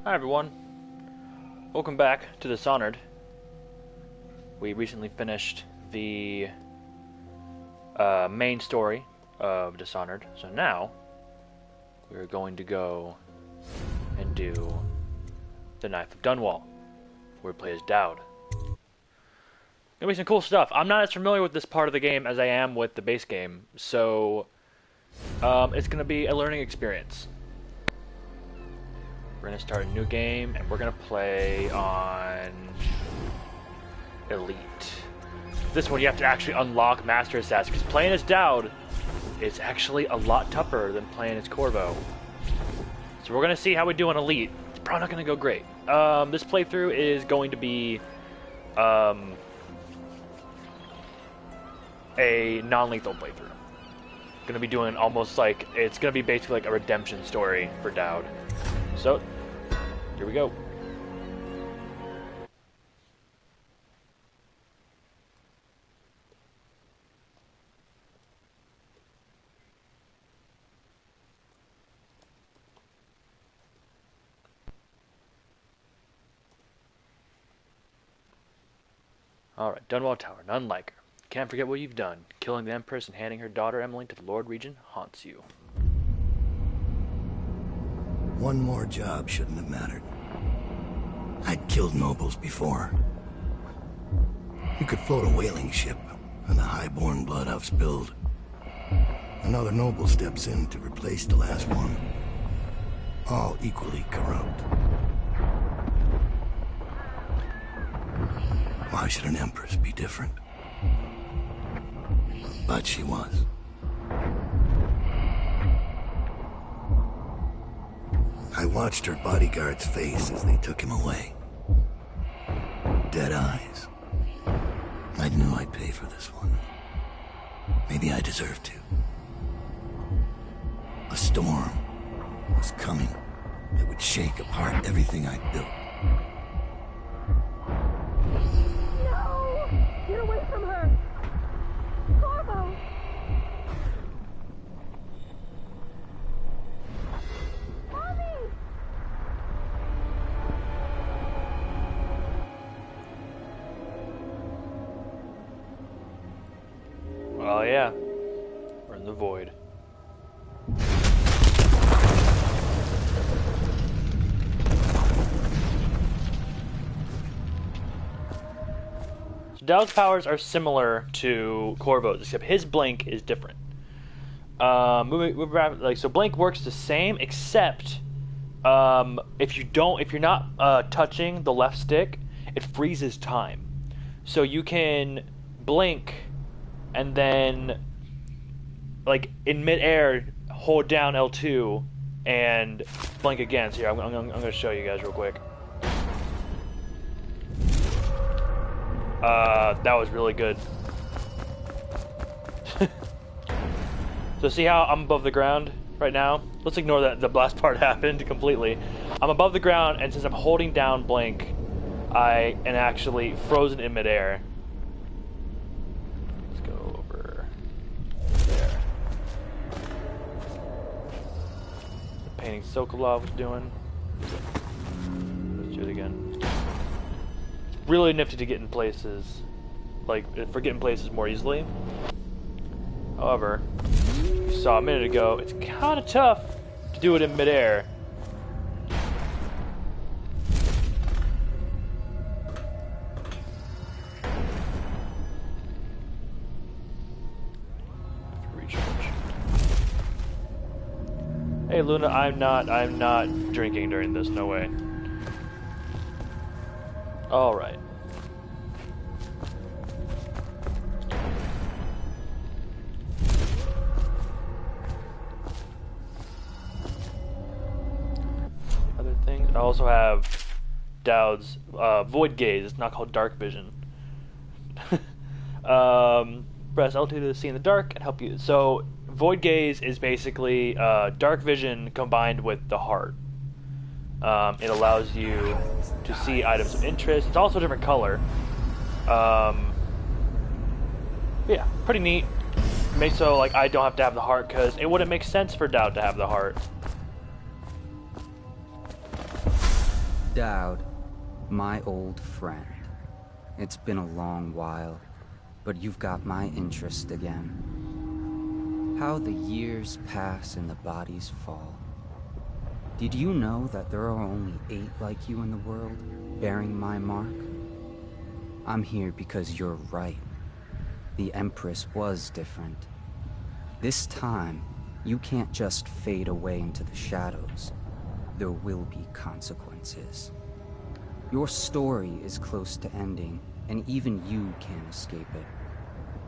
Hi everyone, welcome back to Dishonored. We recently finished the main story of Dishonored, so now we're going to go and do the Knife of Dunwall, where we play as Dowd. Gonna be some cool stuff. I'm not as familiar with this part of the game as I am with the base game, so it's gonna be a learning experience. We're going to start a new game, and we're going to play on Elite. This one you have to actually unlock Master Assassin, because playing as Dowd is actually a lot tougher than playing as Corvo. So we're going to see how we do on Elite. It's probably not going to go great. This playthrough is going to be a non-lethal playthrough. Going to be doing almost like, it's going to be basically like a redemption story for Dowd. So, here we go. Alright, Dunwall Tower, none like her. Can't forget what you've done. Killing the Empress and handing her daughter Emily to the Lord Regent haunts you. One more job shouldn't have mattered. I'd killed nobles before. You could float a whaling ship, and the high-born blood I've spilled. Another noble steps in to replace the last one. All equally corrupt. Why should an empress be different? But she was. I watched her bodyguard's face as they took him away. Dead eyes. I knew I'd pay for this one. Maybe I deserved to. A storm was coming that would shake apart everything I'd built. No! Get away from her! Corvo! Oh yeah, we're in the void. So Dowd's powers are similar to Corvo's, except his blink is different. So blink works the same, except if you're not touching the left stick, it freezes time. So you can blink and then, like, in mid-air, hold down L2 and blink again. So here, I'm going to show you guys real quick. That was really good. So see how I'm above the ground right now? Let's ignore that the last part happened completely. I'm above the ground, and since I'm holding down blink, I am actually frozen in mid-air. Painting Sokolov was doing. Let's do it again. Really nifty to get in places, like for getting places more easily. However, you saw a minute ago, it's kind of tough to do it in midair. Hey Luna, I'm not drinking during this, no way. Alright. Other things, I also have Dowd's Void Gaze. It's not called Dark Vision. Press L2 to see in the dark and help you. So Void Gaze is basically dark vision combined with the heart. It allows you to see items of interest. It's also a different color. Yeah, pretty neat. Makes so like I don't have to have the heart because it wouldn't make sense for Dowd to have the heart. Dowd, my old friend. It's been a long while, but you've got my interest again. How the years pass and the bodies fall. Did you know that there are only 8 like you in the world, bearing my mark? I'm here because you're right. The Empress was different. This time, you can't just fade away into the shadows. There will be consequences. Your story is close to ending, and even you can't escape it.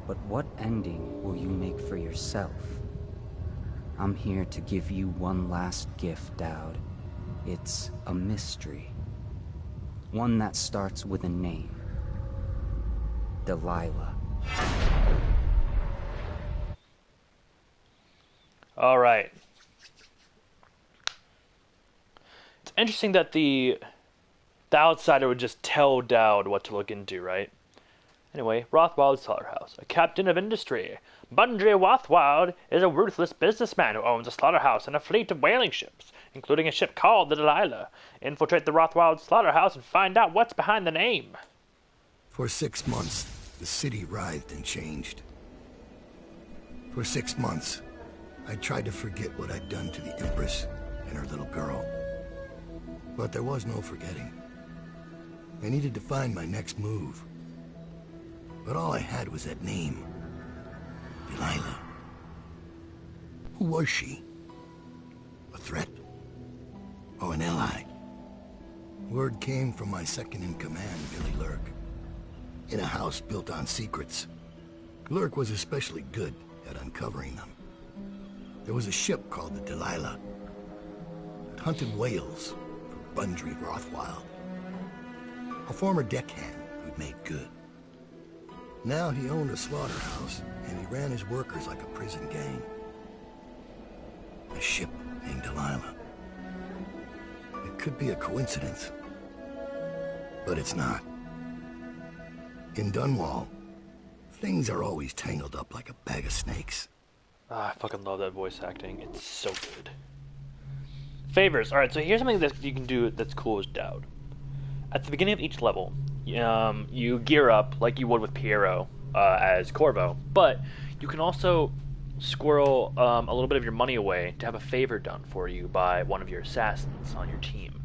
But what ending will you make for yourself? I'm here to give you one last gift, Dowd. It's a mystery. One that starts with a name. Delilah. All right. It's interesting that the outsider would just tell Dowd what to look into, right? Anyway, Rothwild's slaughterhouse. A captain of industry. Bundry Rothwild is a ruthless businessman who owns a slaughterhouse and a fleet of whaling ships, including a ship called the Delilah. Infiltrate the Rothwild slaughterhouse and find out what's behind the name. For 6 months, the city writhed and changed. For 6 months, I tried to forget what I'd done to the Empress and her little girl. But there was no forgetting. I needed to find my next move. But all I had was that name. Delilah. Who was she? A threat? Or an ally? Word came from my second-in-command, Billy Lurk. In a house built on secrets, Lurk was especially good at uncovering them. There was a ship called the Delilah that hunted whales for Bundry Rothwild. A former deckhand who'd made good. Now he owned a slaughterhouse, and he ran his workers like a prison gang. A ship named Delilah. It could be a coincidence, but it's not. In Dunwall, things are always tangled up like a bag of snakes. Ah, I fucking love that voice acting. It's so good. Favors. Alright, so here's something that you can do that's cool as Dowd. At the beginning of each level, you gear up like you would with Piero as Corvo, but you can also squirrel a little bit of your money away to have a favor done for you by one of your assassins on your team.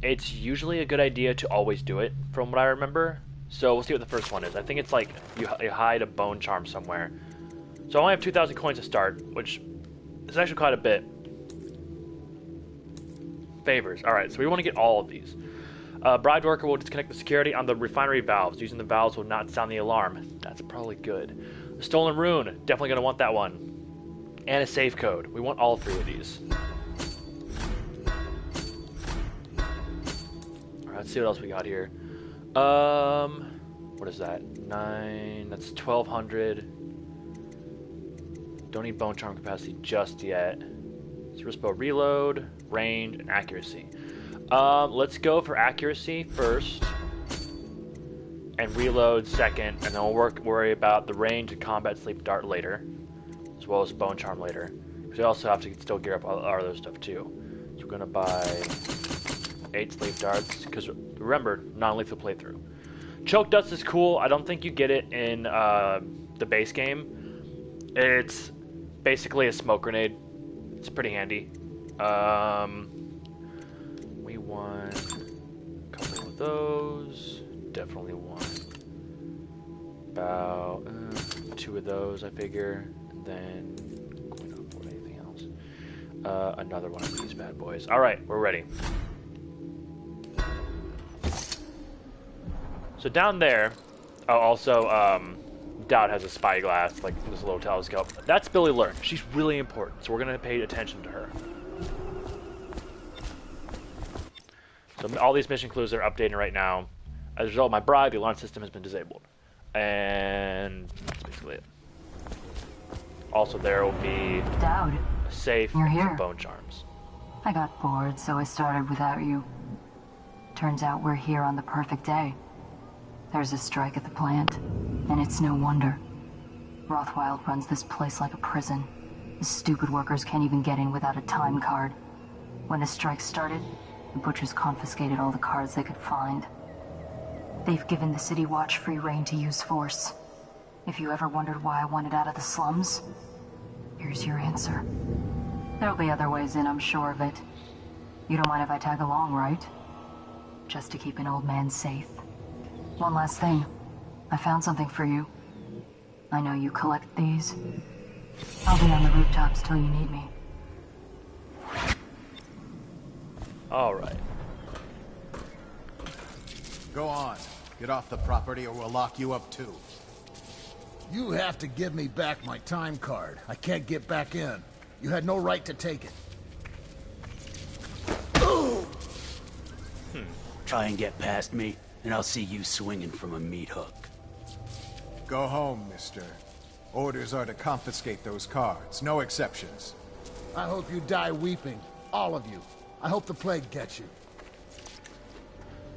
It's usually a good idea to always do it, from what I remember. So we'll see what the first one is. I think it's like you hide a bone charm somewhere. So I only have 2,000 coins to start, which is actually quite a bit. Favors. Alright, so we want to get all of these. Bribed worker will disconnect the security on the refinery valves. Using the valves will not sound the alarm. That's probably good. A stolen rune. Definitely going to want that one. And a safe code. We want all 3 of these. Alright, let's see what else we got here. What is that? 9. That's 1,200. Don't need bone charm capacity just yet. Service bow reload, range, and accuracy. Let's go for accuracy first, and reload second, and then we'll worry about the range and combat sleep dart later, as well as bone charm later. Because we also have to still gear up our other stuff too. So we're gonna buy 8 sleep darts, because remember, non-lethal playthrough. Choke dust is cool. I don't think you get it in the base game. It's basically a smoke grenade. It's pretty handy. We want a couple of those. Definitely want about 2 of those, I figure. And then we don't afford anything else. Another one of these bad boys. All right, we're ready. So down there, Dowd has a spyglass, like this little telescope. That's Billy Lurk. She's really important, so we're gonna pay attention to her. So all these mission clues are updating right now. As a result of my bribe, the alarm system has been disabled. And that's basically it. Also, there will be Dowd, a safe you're here. and bone charms. I got bored, so I started without you. Turns out we're here on the perfect day. There's a strike at the plant, and it's no wonder. Rothwild runs this place like a prison. The stupid workers can't even get in without a time card. When the strike started, The butchers confiscated all the cards they could find. They've given the City Watch free rein to use force. If you ever wondered why I wanted out of the slums, here's your answer. There'll be other ways in, I'm sure of it. You don't mind if I tag along, right? Just to keep an old man safe. One last thing. I found something for you. I know you collect these. I'll be on the rooftops till you need me. Alright. Go on. Get off the property or we'll lock you up too. You have to give me back my time card. I can't get back in. You had no right to take it. Try and get past me, and I'll see you swinging from a meat hook. Go home, mister. Orders are to confiscate those cards, no exceptions. I hope you die weeping. All of you. I hope the plague gets you.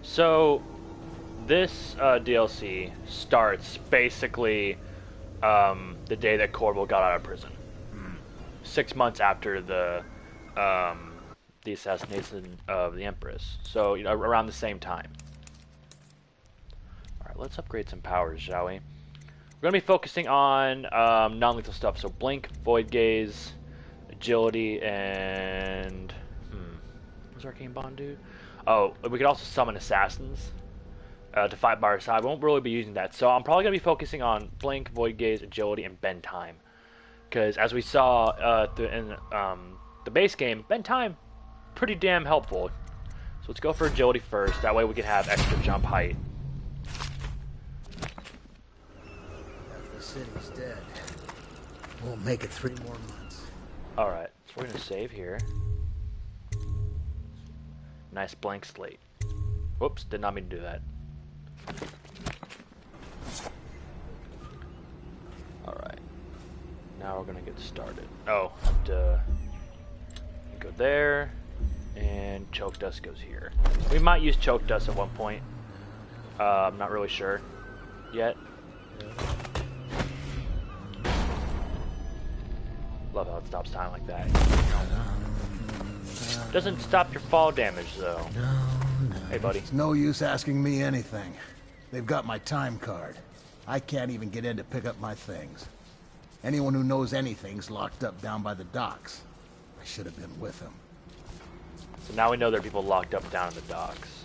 So, this DLC starts basically the day that Corvo got out of prison. 6 months after the assassination of the Empress. So, you know, around the same time. Alright, let's upgrade some powers, shall we? We're going to be focusing on non-lethal stuff. So, Blink, Void Gaze, Agility, and... What's Arcane Bond do? Oh, we could also summon assassins to fight by our side. We won't really be using that. So, I'm probably going to be focusing on Blink, Void Gaze, Agility, and Bend Time. Because, as we saw in the base game, Bend Time, pretty damn helpful. So let's go for agility first. That way we can have extra jump height. If the city's dead, won't make it 3 more months. Alright, so we're going to save here. Nice blank slate. Whoops, did not mean to do that. Alright. Now we're going to get started. Oh, duh. Go there. And choke dust goes here. We might use choke dust at one point. I'm not really sure yet. Love how it stops time like that. Doesn't stop your fall damage though. Hey buddy. It's no use asking me anything. They've got my time card. I can't even get in to pick up my things. Anyone who knows anything's locked up down by the docks. I should have been with them. So now we know there are people locked up down in the docks.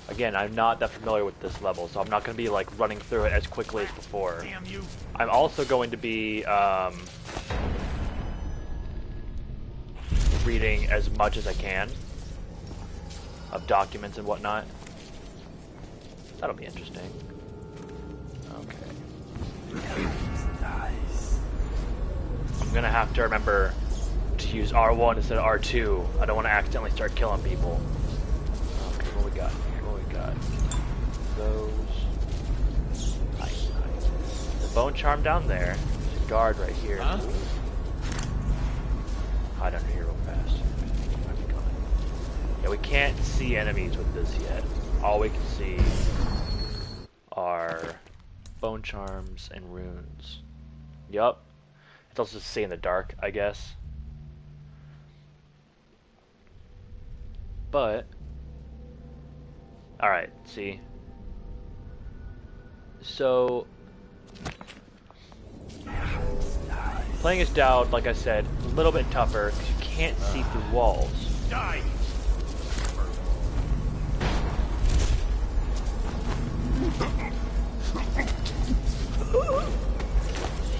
Again, I'm not that familiar with this level, so I'm not going to be like running through it as quickly as before. Damn you. I'm also going to be reading as much as I can of documents and whatnot. That'll be interesting. Okay. Nice. I'm going to have to remember to use R1 instead of R2. I don't want to accidentally start killing people. Okay, what we got here? What we got? Those. Nice, nice. The bone charm down there. There's a guard right here. Huh? Hide under here real fast. Where's he going? Yeah, we can't see enemies with this yet. All we can see are bone charms and runes. Yup. It's also to see in the dark, I guess. But, alright, see. So, playing as Dowd, like I said, a little bit tougher because you can't see through walls. Die!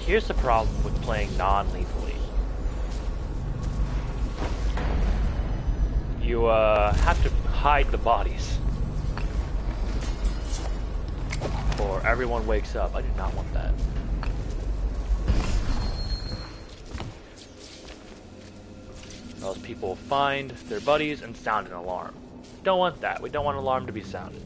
Here's the problem with playing non-lethally. You have to hide the bodies. Or everyone wakes up. I do not want that. Or else people will find their buddies and sound an alarm. Don't want that. We don't want an alarm to be sounded.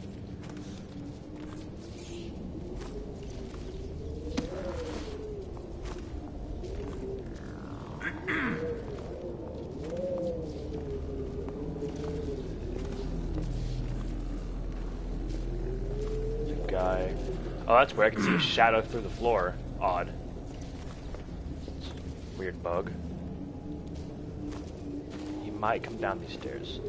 Guy. Oh, that's where I can see a shadow through the floor. Odd. Weird bug. He might come down these stairs.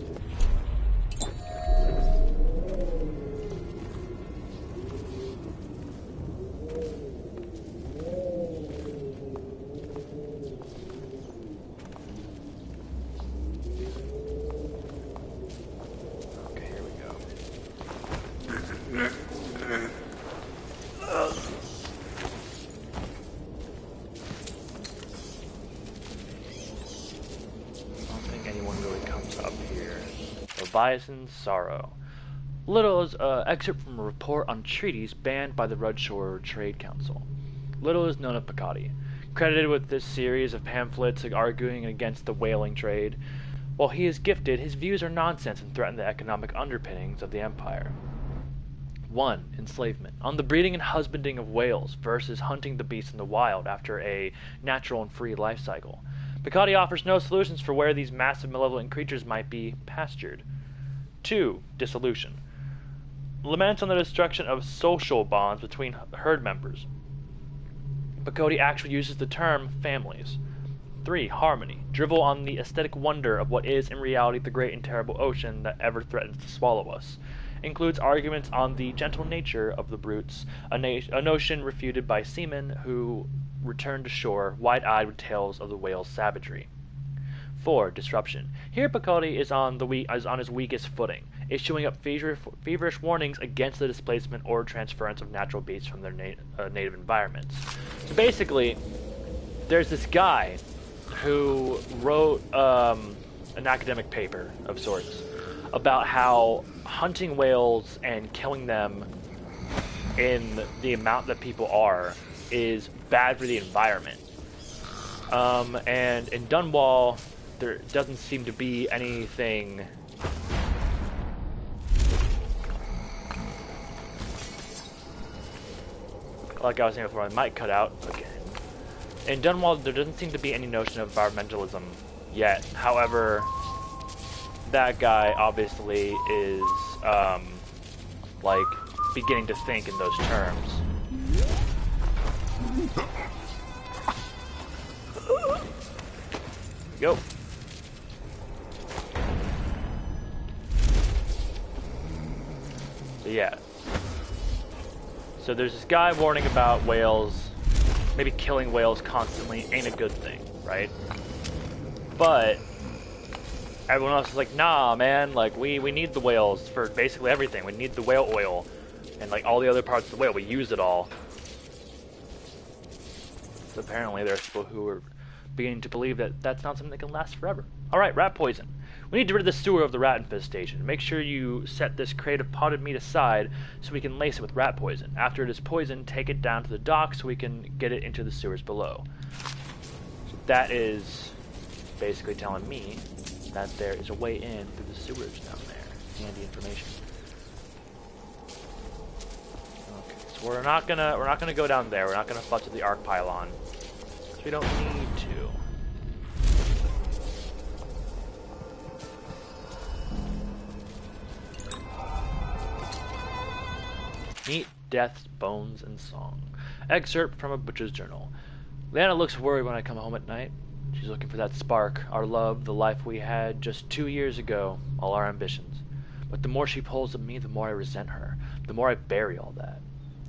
Bison's Sorrow. Little is an excerpt from a report on treaties banned by the Rudshore Trade Council. Little is known of Picotti, credited with this series of pamphlets arguing against the whaling trade. While he is gifted, his views are nonsense and threaten the economic underpinnings of the empire. 1. Enslavement. On the breeding and husbanding of whales versus hunting the beast in the wild after a natural and free life cycle. Picotti offers no solutions for where these massive malevolent creatures might be pastured. 2. Dissolution. Laments on the destruction of social bonds between herd members. Picotti actually uses the term families. 3. Harmony. Drivel on the aesthetic wonder of what is in reality the great and terrible ocean that ever threatens to swallow us. Includes arguments on the gentle nature of the brutes, a notion refuted by seamen who return to shore, wide-eyed with tales of the whale's savagery. 4. Disruption. Here Picotti is on his weakest footing, issuing up feverish warnings against the displacement or transference of natural beasts from their native environments. So basically, there's this guy who wrote an academic paper of sorts about how hunting whales and killing them in the amount that people are is bad for the environment. And in Dunwall, there doesn't seem to be anything like I was saying before. I might cut out again. In Dunwall, there doesn't seem to be any notion of environmentalism yet. However, that guy obviously is like beginning to think in those terms. Go. So yeah. So there's this guy warning about whales. Maybe killing whales constantly ain't a good thing, right? But everyone else is like, nah, man, like, we need the whales for basically everything. We need the whale oil and, like, all the other parts of the whale. We use it all. So apparently there's people who are beginning to believe that that's not something that can last forever. Alright, rat poison. We need to rid of the sewer of the rat infestation. Make sure you set this crate of potted meat aside so we can lace it with rat poison. After it is poisoned, take it down to the dock so we can get it into the sewers below. So that is basically telling me that there is a way in through the sewers down there. Handy information. Okay, so we're not gonna go down there. We're not gonna futz with the arc pylon. We don't need to. Meat, Death, Bones, and Song. Excerpt from a butcher's journal. Leanna looks worried when I come home at night. She's looking for that spark, our love, the life we had just 2 years ago, all our ambitions. But the more she pulls at me, the more I resent her, the more I bury all that.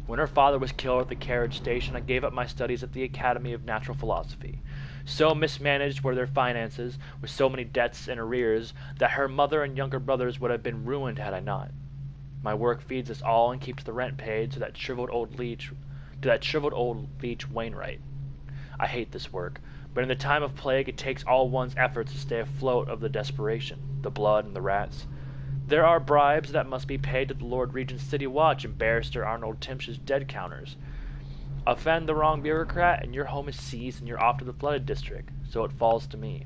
When her father was killed at the carriage station, I gave up my studies at the Academy of Natural Philosophy. So mismanaged were their finances, with so many debts and arrears, that her mother and younger brothers would have been ruined had I not. My work feeds us all and keeps the rent paid to that shriveled old leech Wainwright. I hate this work, but in the time of plague it takes all one's efforts to stay afloat of the desperation, the blood and the rats. There are bribes that must be paid to the Lord Regent's City Watch and Barrister Arnold Timsh's dead counters. Offend the wrong bureaucrat and your home is seized and you're off to the flooded district, so it falls to me.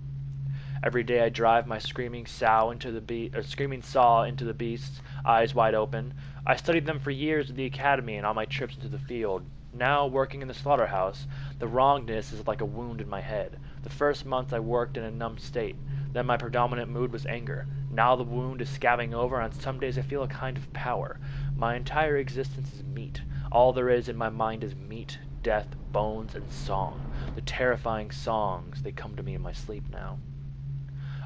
Every day I drive my screaming saw into the beasts, eyes wide open. I studied them for years at the academy and on my trips into the field. Now, working in the slaughterhouse, the wrongness is like a wound in my head. The first month I worked in a numb state. Then my predominant mood was anger. Now the wound is scabbing over, and some days I feel a kind of power. My entire existence is meat. All there is in my mind is meat, death, bones, and song. The terrifying songs, they come to me in my sleep now.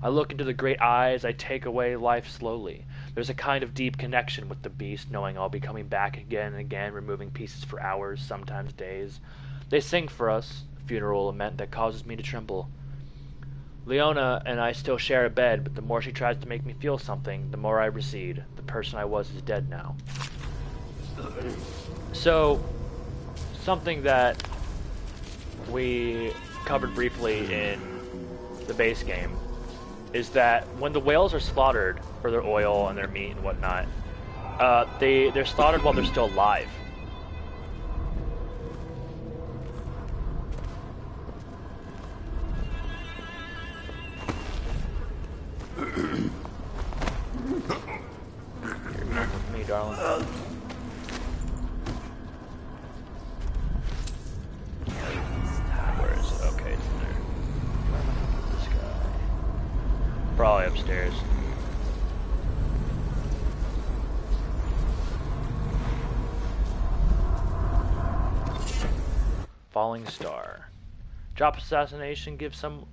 I look into the great eyes, I take away life slowly. There's a kind of deep connection with the beast, knowing I'll be coming back again and again, removing pieces for hours, sometimes days. They sing for us, a funeral lament that causes me to tremble. Leona and I still share a bed, but the more she tries to make me feel something, the more I recede. The person I was is dead now. So, something that we covered briefly in the base game is that when the whales are slaughtered for their oil and their meat and whatnot, they're slaughtered while they're still alive. You're going with me, darling. Where is it? Okay, it's in there. This guy. Probably upstairs. Falling Star. Drop assassination gives some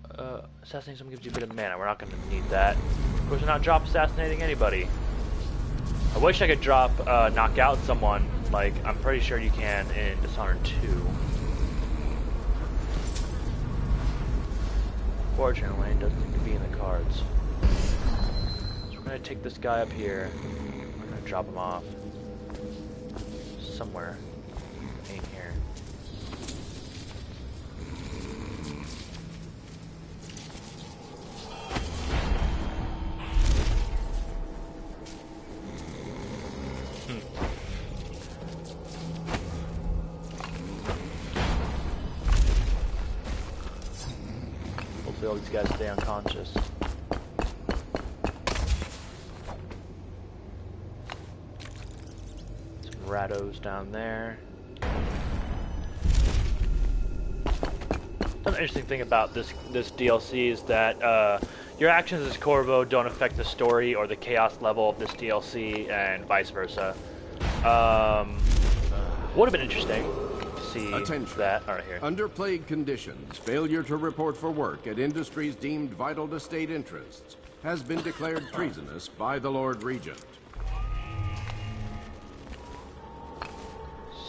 assassinating someone gives you a bit of mana. We're not going to need that. Of course, we're not drop assassinating anybody. I wish I could drop knock out someone. Like I'm pretty sure you can in Dishonored 2. Fortunately, it doesn't seem to be in the cards. So we're going to take this guy up here. We're going to drop him off somewhere in here. Hopefully all these guys stay unconscious. Some rattos down there. Another interesting thing about this DLC is that your actions as Corvo don't affect the story or the chaos level of this DLC, and vice versa. Would have been interesting to see that. All right, here. Under plague conditions, failure to report for work at industries deemed vital to state interests has been declared treasonous by the Lord Regent.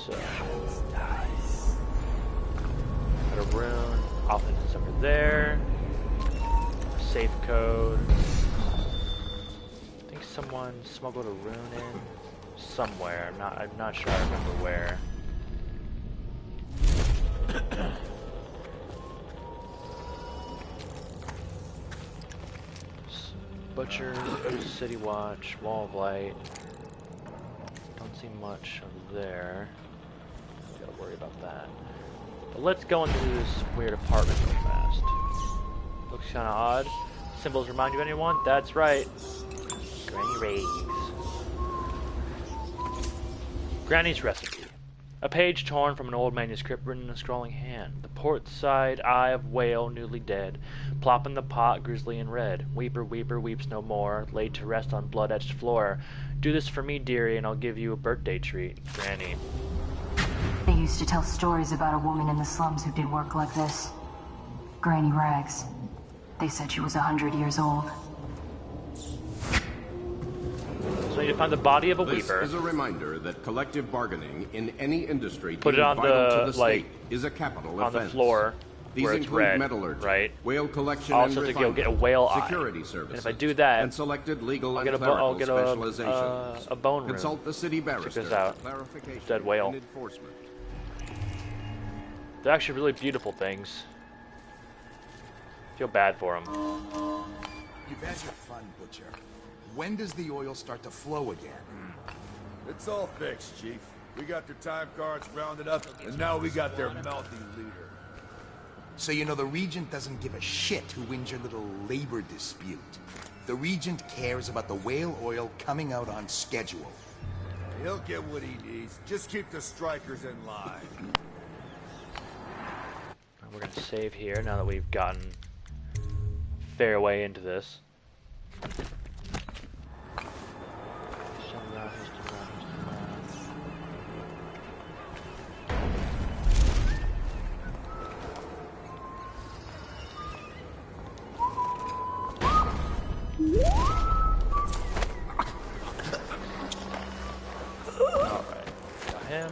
So, got a rune. Often it's over there. Safe code. I think someone smuggled a rune in somewhere. I'm not sure. I remember where. Butcher, City Watch, Wall of Light. Don't see much over there. Gotta worry about that. But let's go into this weird apartment real fast. Looks kinda odd. Symbols remind you of anyone? That's right. Granny Riggs. Granny's recipe. A page torn from an old manuscript written in a scrawling hand. The port side eye of whale newly dead. Plop in the pot, grisly and red. Weeper, weeper, weeps no more. Laid to rest on blood-etched floor. Do this for me, dearie, and I'll give you a birthday treat. Granny. They used to tell stories about a woman in the slums who did work like this. Granny Rags. They said she was 100 years old. So you need to find the body of a weeper. This is a reminder that collective bargaining in any industry put it on vital the, to like, state is a capital on offense. the floor These where it's include red, metallurgy, right? whale collection Also and to go refinement, get a whale security eye. services, And if I do that, and selected legal I'll and get clerical a specializations. bone rune. Consult the city barrister. Check this out. for clarification Dead whale. and enforcement. They're actually really beautiful things. Feel bad for them. You've had your fun, Butcher. When does the oil start to flow again? It's all fixed, Chief. We got their time cards rounded up, and now we got their mouthy leader. So you know the Regent doesn't give a shit who wins your little labor dispute. The Regent cares about the whale oil coming out on schedule. He'll get what he needs. Just keep the strikers in line. We're going to save here now that we've gotten fair way into this. Alright, got him.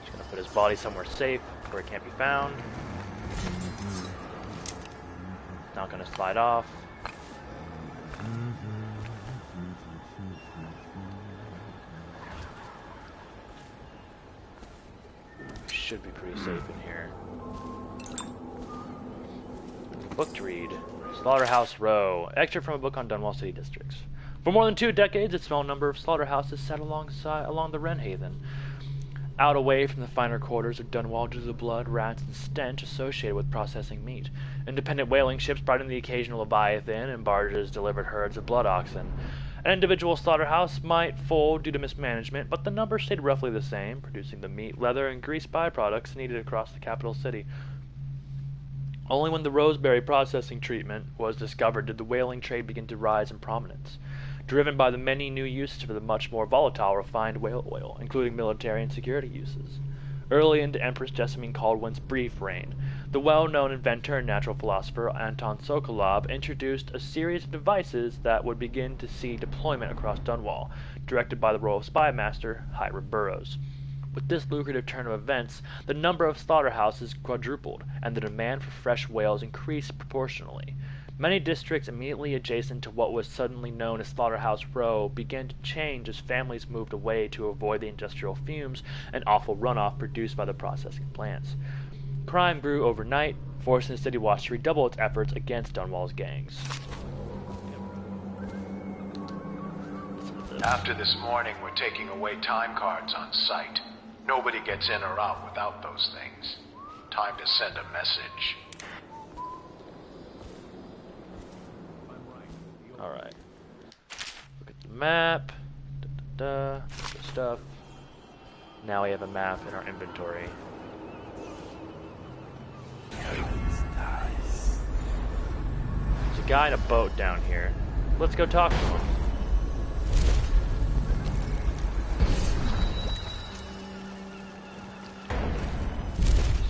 Just gonna put his body somewhere safe where it can't be found. Not gonna slide off. should be pretty safe in here. Book to read. Slaughterhouse Row. Excerpt from a book on Dunwall City Districts. For more than 2 decades, a small number of slaughterhouses sat along the Wrenhaven, out away from the finer quarters of Dunwall due to the blood, rats, and stench associated with processing meat. Independent whaling ships brought in the occasional leviathan, and barges delivered herds of blood oxen. An individual slaughterhouse might fold due to mismanagement, but the number stayed roughly the same, producing the meat, leather, and grease byproducts needed across the capital city. Only when the Roseberry processing treatment was discovered did the whaling trade begin to rise in prominence, driven by the many new uses for the much more volatile refined whale oil, including military and security uses. Early into Empress Jessamine Caldwell's brief reign, the well-known inventor and natural philosopher Anton Sokolov introduced a series of devices that would begin to see deployment across Dunwall, directed by the Royal Spy Master, Hiram Burroughs. With this lucrative turn of events, the number of slaughterhouses quadrupled, and the demand for fresh whales increased proportionally. Many districts immediately adjacent to what was suddenly known as Slaughterhouse Row began to change as families moved away to avoid the industrial fumes and awful runoff produced by the processing plants. Crime grew overnight, forcing the City Watch to redouble its efforts against Dunwall's gangs. After this morning, we're taking away time cards on site. Nobody gets in or out without those things. Time to send a message. Alright. Look at the map. Good stuff. Now we have a map in our inventory. There's a guy in a boat down here. Let's go talk to him.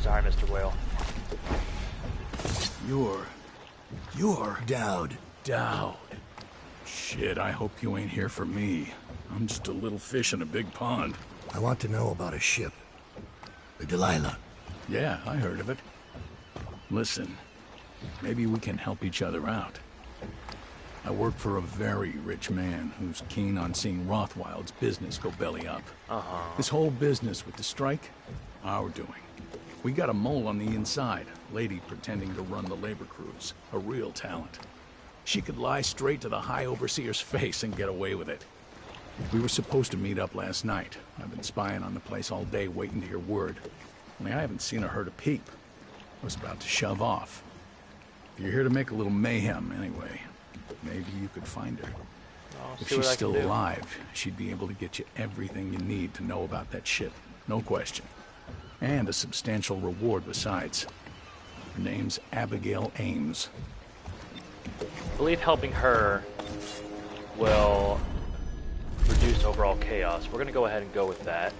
Sorry, Mr. Whale. You're Dowd. Dowd. Shit, I hope you ain't here for me. I'm just a little fish in a big pond. I want to know about a ship. The Delilah. Yeah, I heard of it. Listen, maybe we can help each other out. I work for a very rich man who's keen on seeing Rothwild's business go belly up. This whole business with the strike, our doing. We got a mole on the inside, lady pretending to run the labor crews, a real talent. She could lie straight to the High Overseer's face and get away with it. We were supposed to meet up last night. I've been spying on the place all day waiting to hear word. Only I haven't seen or heard a peep. I was about to shove off. If you're here to make a little mayhem anyway, maybe you could find her. If she's still alive, she'd be able to get you everything you need to know about that ship. No question. And a substantial reward besides. Her name's Abigail Ames. I believe helping her will reduce overall chaos. We're going to go ahead and go with that.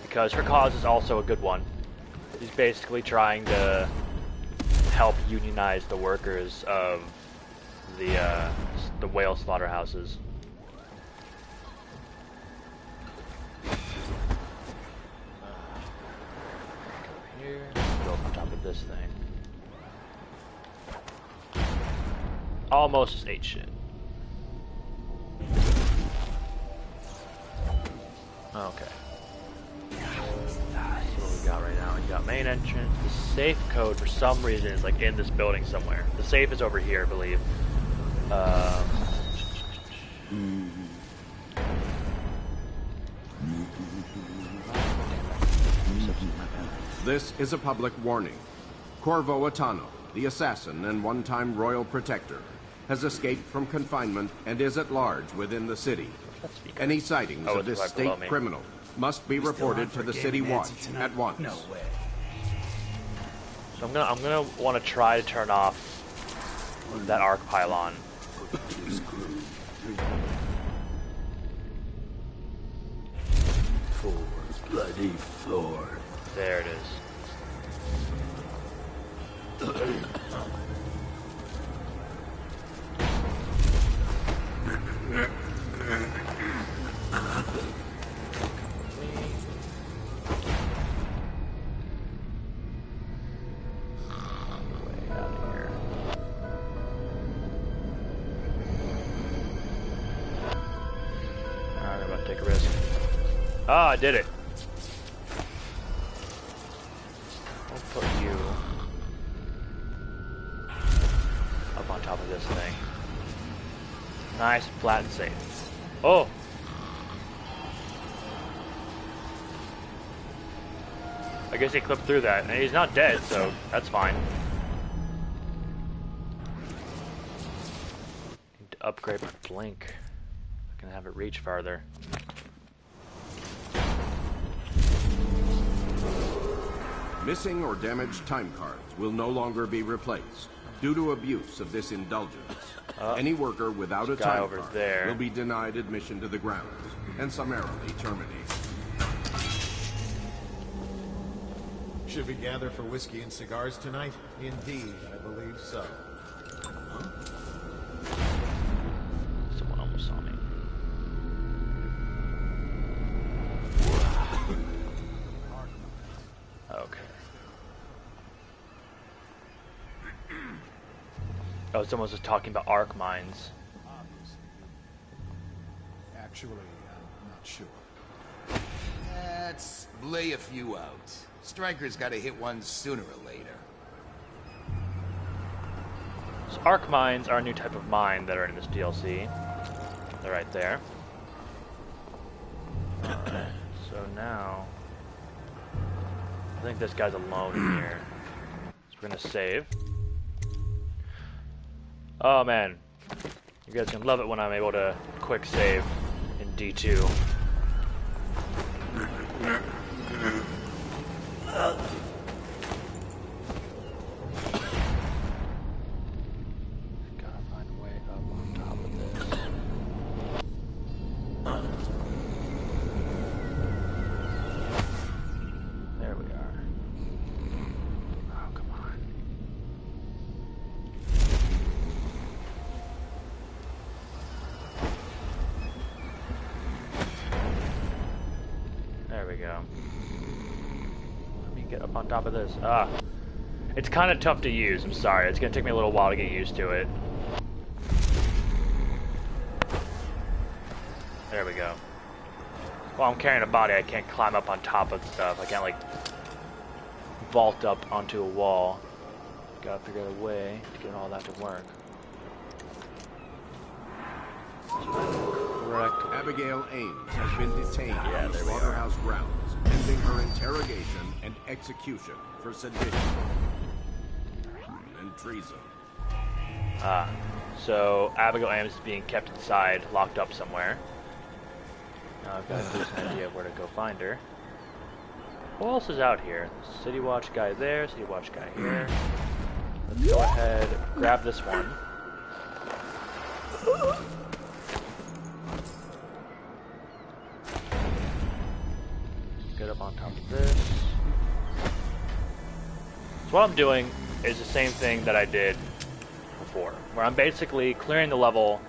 Because her cause is also a good one. She's basically trying to help unionize the workers of the whale slaughterhouses. Here, go up on top of this thing. Almost just ate shit. Okay. So what we got right now, we got main entrance. The safe code for some reason is like in this building somewhere. The safe is over here, I believe. This is a public warning. Corvo Atano, the assassin and one-time royal protector, has escaped from confinement and is at large within the city. Any sightings of this state criminal must be reported to the City Watch at once. No way. So I'm gonna want to try to turn off that arc pylon. Bloody four. There it is. Alright, I'm about to take a risk. Ah, I did it. up on top of this thing. Nice, flat and safe. Oh! I guess he clipped through that, and he's not dead, so that's fine. Need to upgrade my blink. I can have it reach farther. Missing or damaged time cards will no longer be replaced. Due to abuse of this indulgence, any worker without a time card will be denied admission to the grounds and summarily terminated. Should we gather for whiskey and cigars tonight? Indeed, I believe so. Someone almost saw me. Okay. Oh, someone was talking about arc mines. Actually, I'm not sure. Let's lay a few out. Stryker's gotta hit one sooner or later. So arc mines are a new type of mine that are in this DLC. They're right there. Alright, so now I think this guy's alone here. So we're gonna save. Oh man, you guys can love it when I'm able to quick save in D2. Gotta find a way up on top of this. There we are. Oh, come on. There we go. Let me get up on top of this. It's kind of tough to use, I'm sorry. It's going to take me a little while to get used to it. There we go. While I'm carrying a body, I can't climb up on top of stuff. I can't, like, vault up onto a wall. Gotta figure out a way to get all that to work. Correct. Abigail Ames has been detained on the slaughterhouse grounds, pending her interrogation and execution for sedition and treason. So Abigail Ames is being kept inside, locked up somewhere. Now I've got an idea of where to go find her. Who else is out here? City Watch guy there, City Watch guy here. Let's go ahead, grab this one. Get up on top of this. So what I'm doing is the same thing that I did before, where I'm basically clearing the level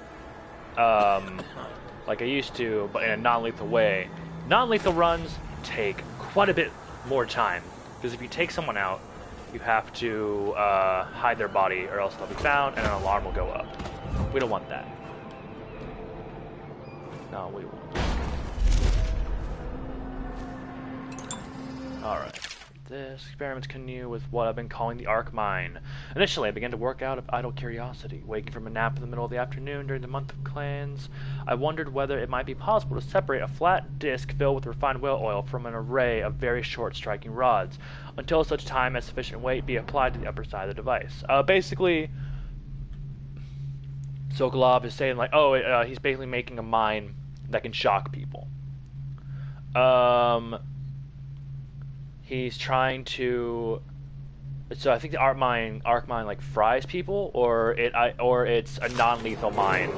like I used to, but in a non-lethal way. Non-lethal runs take quite a bit more time, because if you take someone out, you have to hide their body or else they'll be found and an alarm will go up. We don't want that. No, we won't. Alright. This experiments continue with what I've been calling the arc mine. Initially, I began to work out of idle curiosity. Waking from a nap in the middle of the afternoon during the month of clans, I wondered whether it might be possible to separate a flat disc filled with refined whale oil from an array of very short striking rods, until such time as sufficient weight be applied to the upper side of the device. Basically, Sokolov is saying, like, he's basically making a mine that can shock people. He's trying to. So I think the arc mine like fries people, or it's a non-lethal mine.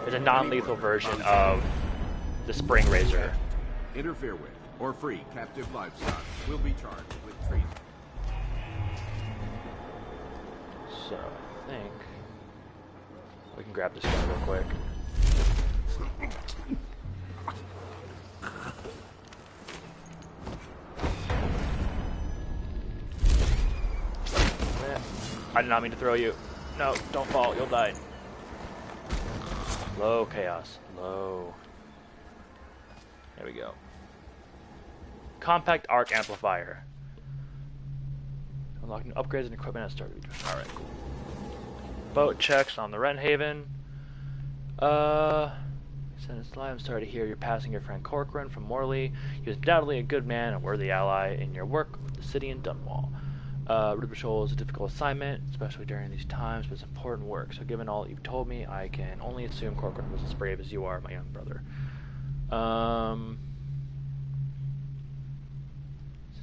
It's a non-lethal version of the Spring Razor. Interfere with or free captive livestock will be charged with treason. So I think we can grab this guy real quick. I did not mean to throw you. No, don't fall. You'll die. Low chaos. Low. There we go. Compact arc amplifier. Unlocking upgrades and equipment at start. Alright, cool. boat checks on the Ren Haven. Sentence live. I'm sorry to hear you're passing your friend Corcoran from Morley. He was undoubtedly a good man and worthy ally in your work with the city in Dunwall. Route patrol is a difficult assignment, especially during these times, but it's important work. So given all you've told me, I can only assume Corcoran was as brave as you are, my young brother.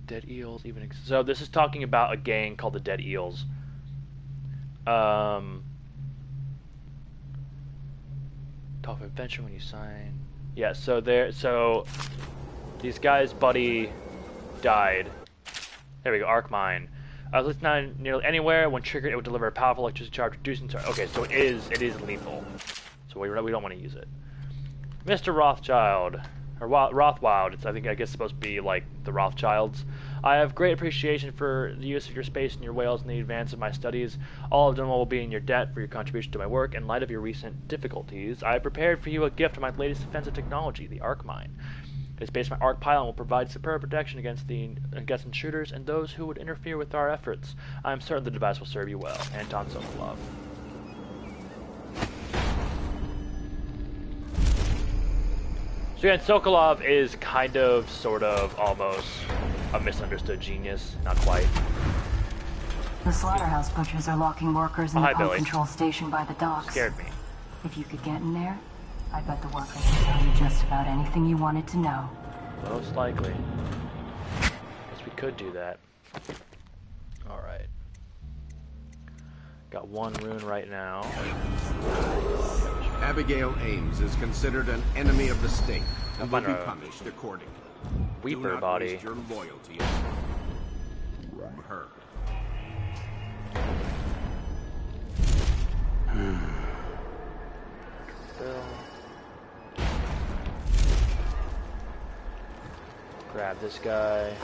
Dead Eels even exist. So this is talking about a gang called the Dead Eels. Talk of adventure when you sign. Yeah, so these guys' buddy died. There we go, arc mine. It's not nearly anywhere. When triggered, it would deliver a powerful electricity charge, reducing. Okay, so it is lethal. So we don't want to use it. Mr. Rothschild, or Rothwild. I guess supposed to be like the Rothschilds. I have great appreciation for the use of your space and your whales in the advance of my studies. All of Dunwall will be in your debt for your contribution to my work. In light of your recent difficulties, I have prepared for you a gift of my latest defensive technology, the arc mine. It's based on my arc pylon will provide superb protection against intruders and those who would interfere with our efforts. I am certain the device will serve you well. Anton Sokolov. So again, Sokolov is kind of, sort of, almost a misunderstood genius. Not quite. The slaughterhouse butchers are locking workers in the pump control station by the docks. Scared me. If you could get in there, I bet the workers would tell you just about anything you wanted to know. Most likely. Guess we could do that. Alright. Got one rune right now. Abigail Ames is considered an enemy of the state and will be punished accordingly. Weeper Do not body. waste your loyalty on her. Grab this guy.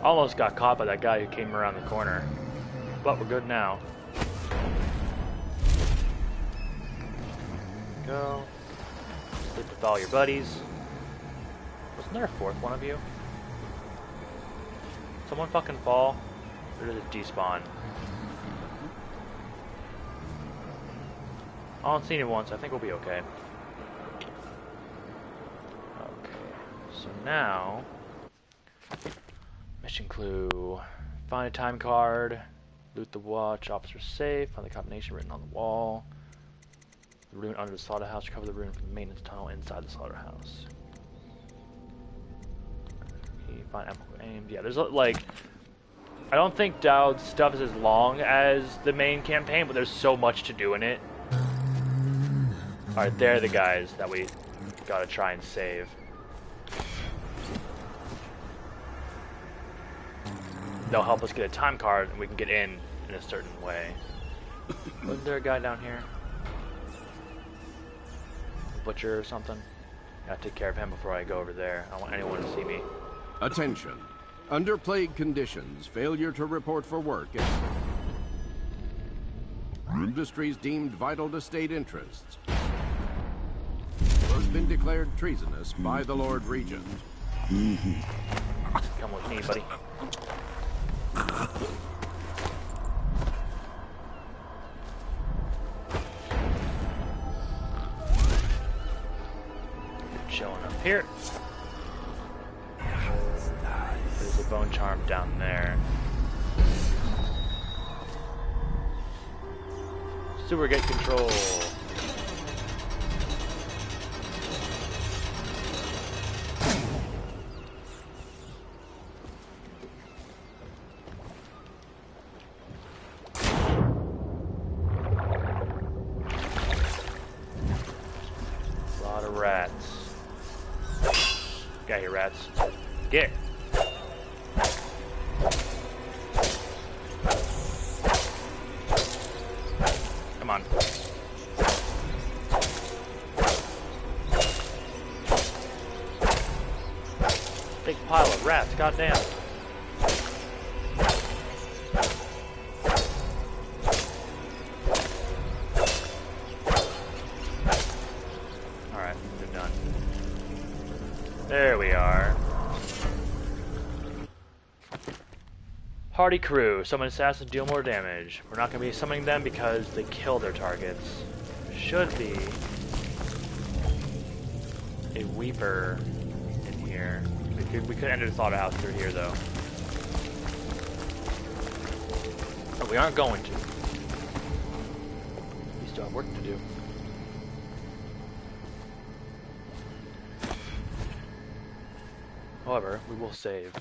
Almost got caught by that guy who came around the corner. But we're good now. Go. Sleep with all your buddies. Wasn't there a fourth one of you? Someone fucking fall? Or did it despawn? I don't see anyone, so I think we'll be okay. Okay. So now... Mission clue. Find a time card. Loot the watch. Officer safe. Find the combination written on the wall. The rune under the slaughterhouse. Recover the rune from the maintenance tunnel inside the slaughterhouse. Find ammo aimed. Yeah, there's like... I don't think Dowd's stuff is as long as the main campaign, but there's so much to do in it. Alright, they're the guys that we gotta try and save. They'll help us get a time card and we can get in a certain way. Wasn't there a guy down here? A butcher or something? Gotta take care of him before I go over there. I don't want anyone to see me. Attention. Under plague conditions, failure to report for work industries deemed vital to state interests has been declared treasonous by the Lord Regent. Come with me, buddy. You're chilling up here. There's a bone charm down there. Sewer gate control. A lot of rats. Get here, rats. Get. Come on. Big pile of rats, goddamn. Hardy crew, summon assassins, deal more damage. We're not going to be summoning them because they kill their targets. Should be a Weeper in here. We could enter the slaughterhouse through here, though. But we aren't going to. We still have work to do. However, we will save.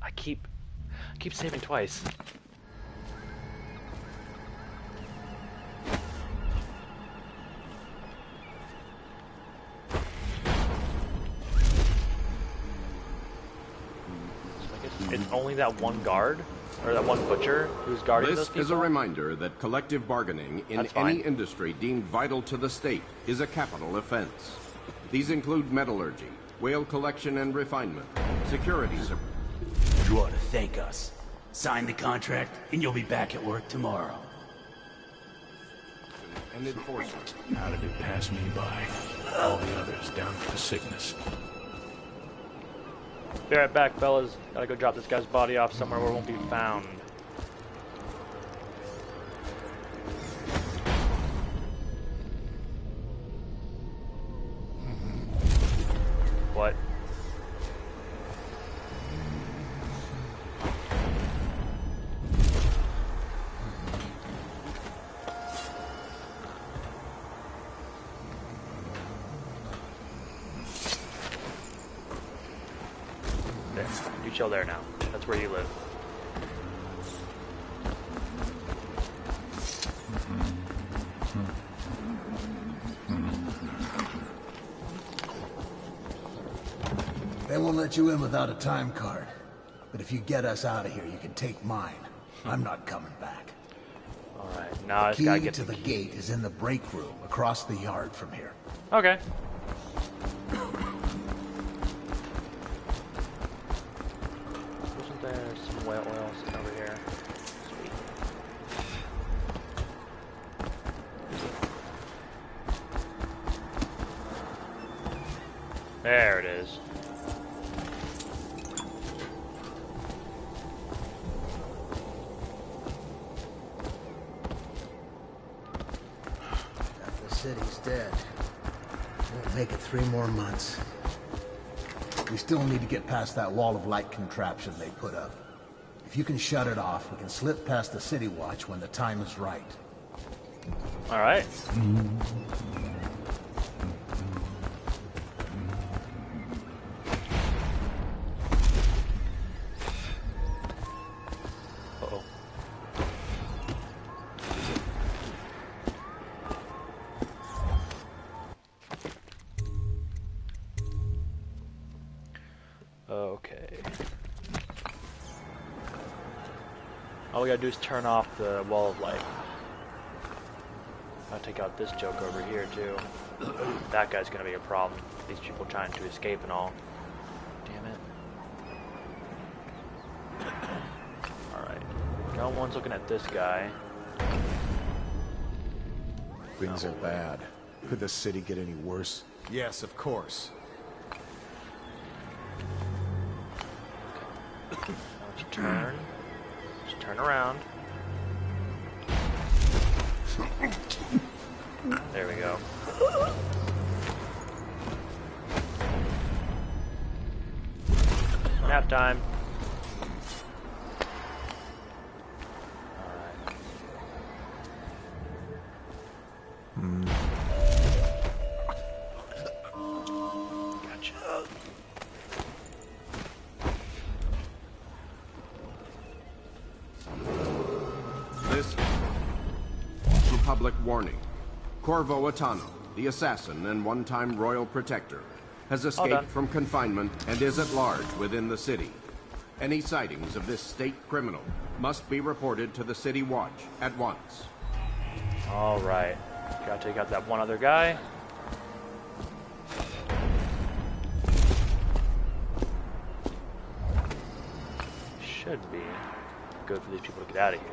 I keep saving twice. It's only that one guard, or that one butcher, who's guarding those people? This is a reminder that collective bargaining in any industry deemed vital to the state is a capital offense. These include metallurgy, whale collection and refinement, security service. You ought to thank us. Sign the contract, and you'll be back at work tomorrow. And enforcement. How did it pass me by? All the others down with the sickness. Be right back, fellas. Gotta go drop this guy's body off somewhere where it won't be found. What? There. You chill there now. That's where you live. They won't let you in without a time card. But if you get us out of here, you can take mine. I'm not coming back. Alright, now The this guy key gets to the gate is in the break room across the yard from here. Okay. Wasn't there some whale oil sitting over here? Sweet. There it is. The city's dead. Won't make it 3 more months. We still need to get past that wall of light contraption they put up. If you can shut it off, we can slip past the city watch when the time is right. Alright. Uh-oh. Okay. All we gotta do is turn off the wall of light. I'll take out this joke over here too. That guy's gonna be a problem. These people trying to escape and all. Damn it. Alright. No one's looking at this guy. Things are bad. Could the city get any worse? Yes, of course. Let's turn. Just turn around. There we go. Nap time. Gotcha. This Republic warning. Corvo Atano, the assassin and one-time royal protector, has escaped from confinement and is at large within the city. Any sightings of this state criminal must be reported to the City Watch at once. Alright. Gotta take out that one other guy. Should be good for these people to get out of here.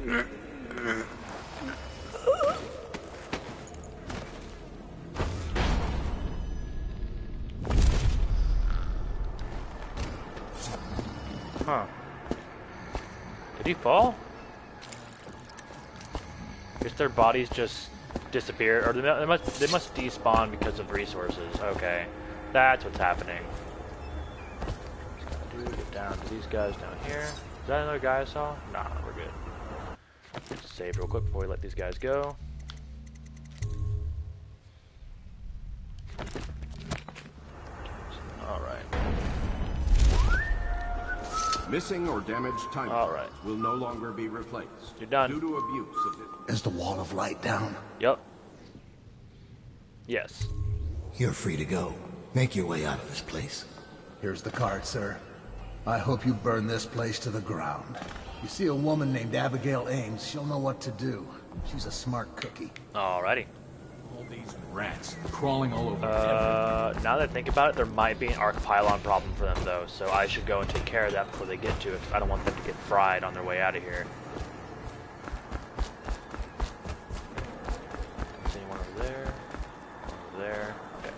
Huh. Did he fall? Guess their bodies just disappear, or they must despawn because of resources. Okay, that's what's happening. Just gotta get down to these guys down here. Is that another guy I saw? Nah, we're good. Just save real quick before we let these guys go. All right. Missing or damaged time cards will no longer be replaced. You're done. Due to abuse of it. Is the wall of light down? Yep. Yes. You're free to go. Make your way out of this place. Here's the card, sir. I hope you burn this place to the ground. You see a woman named Abigail Ames, she'll know what to do. She's a smart cookie. Alrighty. All these rats crawling all over Now that I think about it, there might be an arc pylon problem for them though, so I should go and take care of that before they get to it. I don't want them to get fried on their way out of here. Is anyone over there? Over there. Okay.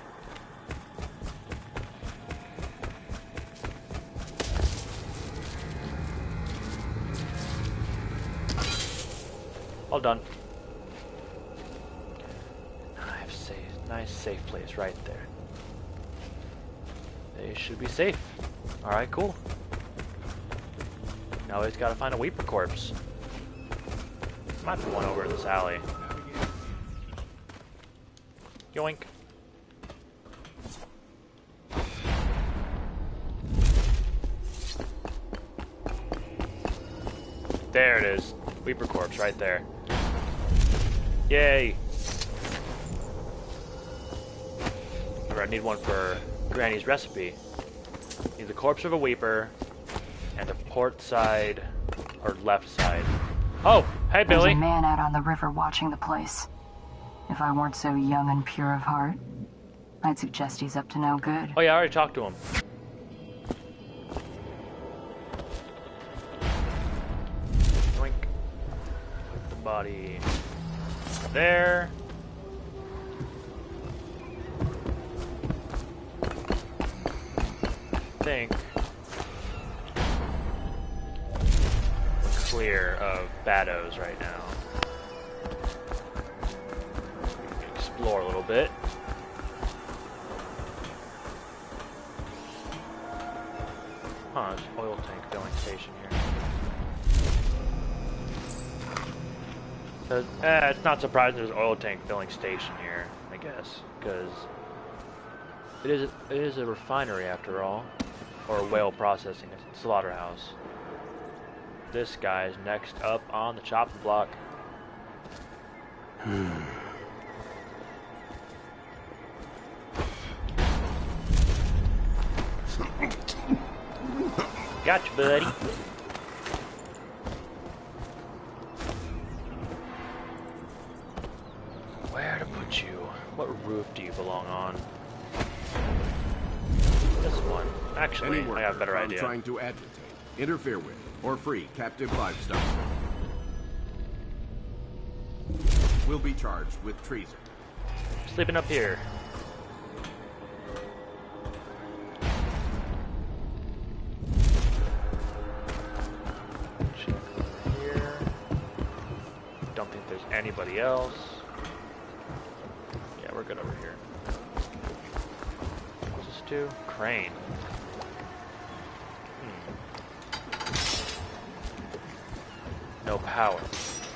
All done. Nice safe place right there. They should be safe. Alright, cool. Now we just gotta find a Weeper corpse. Might be one over in this alley. Yoink. There it is. Weeper corpse right there. Yay! I need one for Granny's recipe. Need the corpse of a Weeper and the port side or left side. Oh, hey Billy. There's a man out on the river watching the place. If I weren't so young and pure of heart, I'd suggest he's up to no good. Oh yeah, I already talked to him. Yoink. Put the body there. Think clear of baddos right now. Explore a little bit. Huh, there's an oil tank filling station here. It's not surprising there's an oil tank filling station here, I guess, because it is a refinery after all. Or a whale processing slaughterhouse. This guy is next up on the chopping block. Gotcha, buddy. Where to put you? What roof do you belong on? This one. Actually, I have a better idea. Trying to agitate, interfere with, or free captive livestock will be charged with treason. Sleeping up here. Check over here. Don't think there's anybody else. Yeah, we're good over here. What's this do? Crane. No power.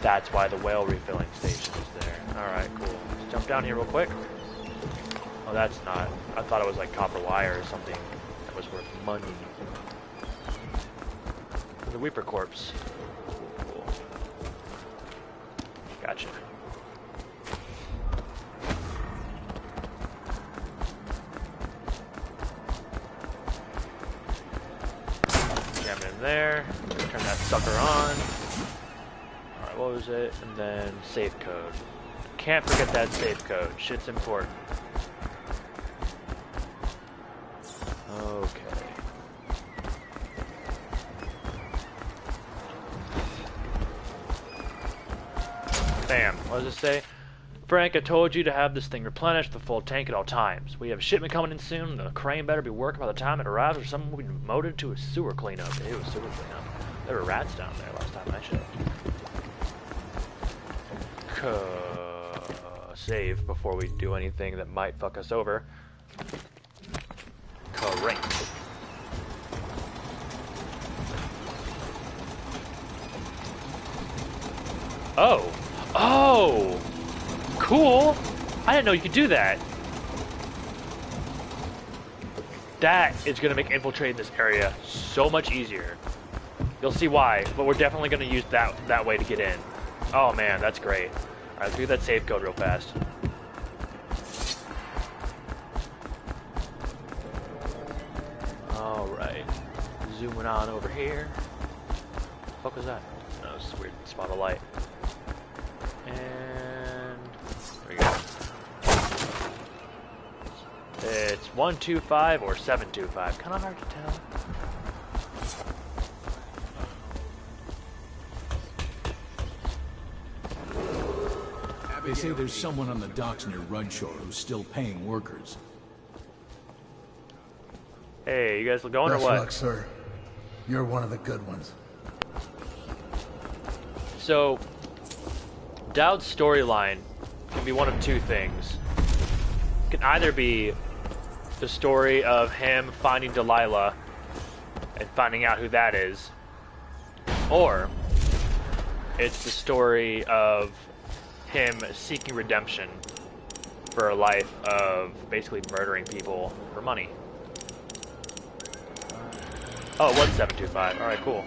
That's why the whale refilling station is there. Alright, cool. Let's jump down here real quick. Oh, that's not. I thought it was like copper wire or something that was worth money. The Weeper corpse. Cool. Gotcha. Jam it in there. Turn that sucker on. Alright, what was it? And then safe code. Can't forget that safe code. Shit's important. Okay. Bam. What does it say? Frank, I told you to have this thing replenished with a full tank at all times. We have a shipment coming in soon. The crane better be working by the time it arrives, or someone will be demoted to a sewer cleanup. Ew, sewer cleanup. There were rats down there last time I checked. Save before we do anything that might fuck us over. Correct. Oh. Oh! Cool! I didn't know you could do that. That is going to make infiltrating this area so much easier. You'll see why, but we're definitely going to use that way to get in. Oh man, that's great. Alright, let's do that save code real fast. Alright. Zooming on over here. What the fuck was that? No, it's a weird spot of light. And there we go. It's 125 or 725. Kind of hard to tell. They say there's someone on the docks near Rudshore who's still paying workers. Hey, you guys going or Best what? luck, sir. You're one of the good ones. So, Dowd's storyline can be one of two things. It can either be the story of him finding Delilah and finding out who that is, or it's the story of him seeking redemption for a life of basically murdering people for money. Oh, it was 725. Alright, cool.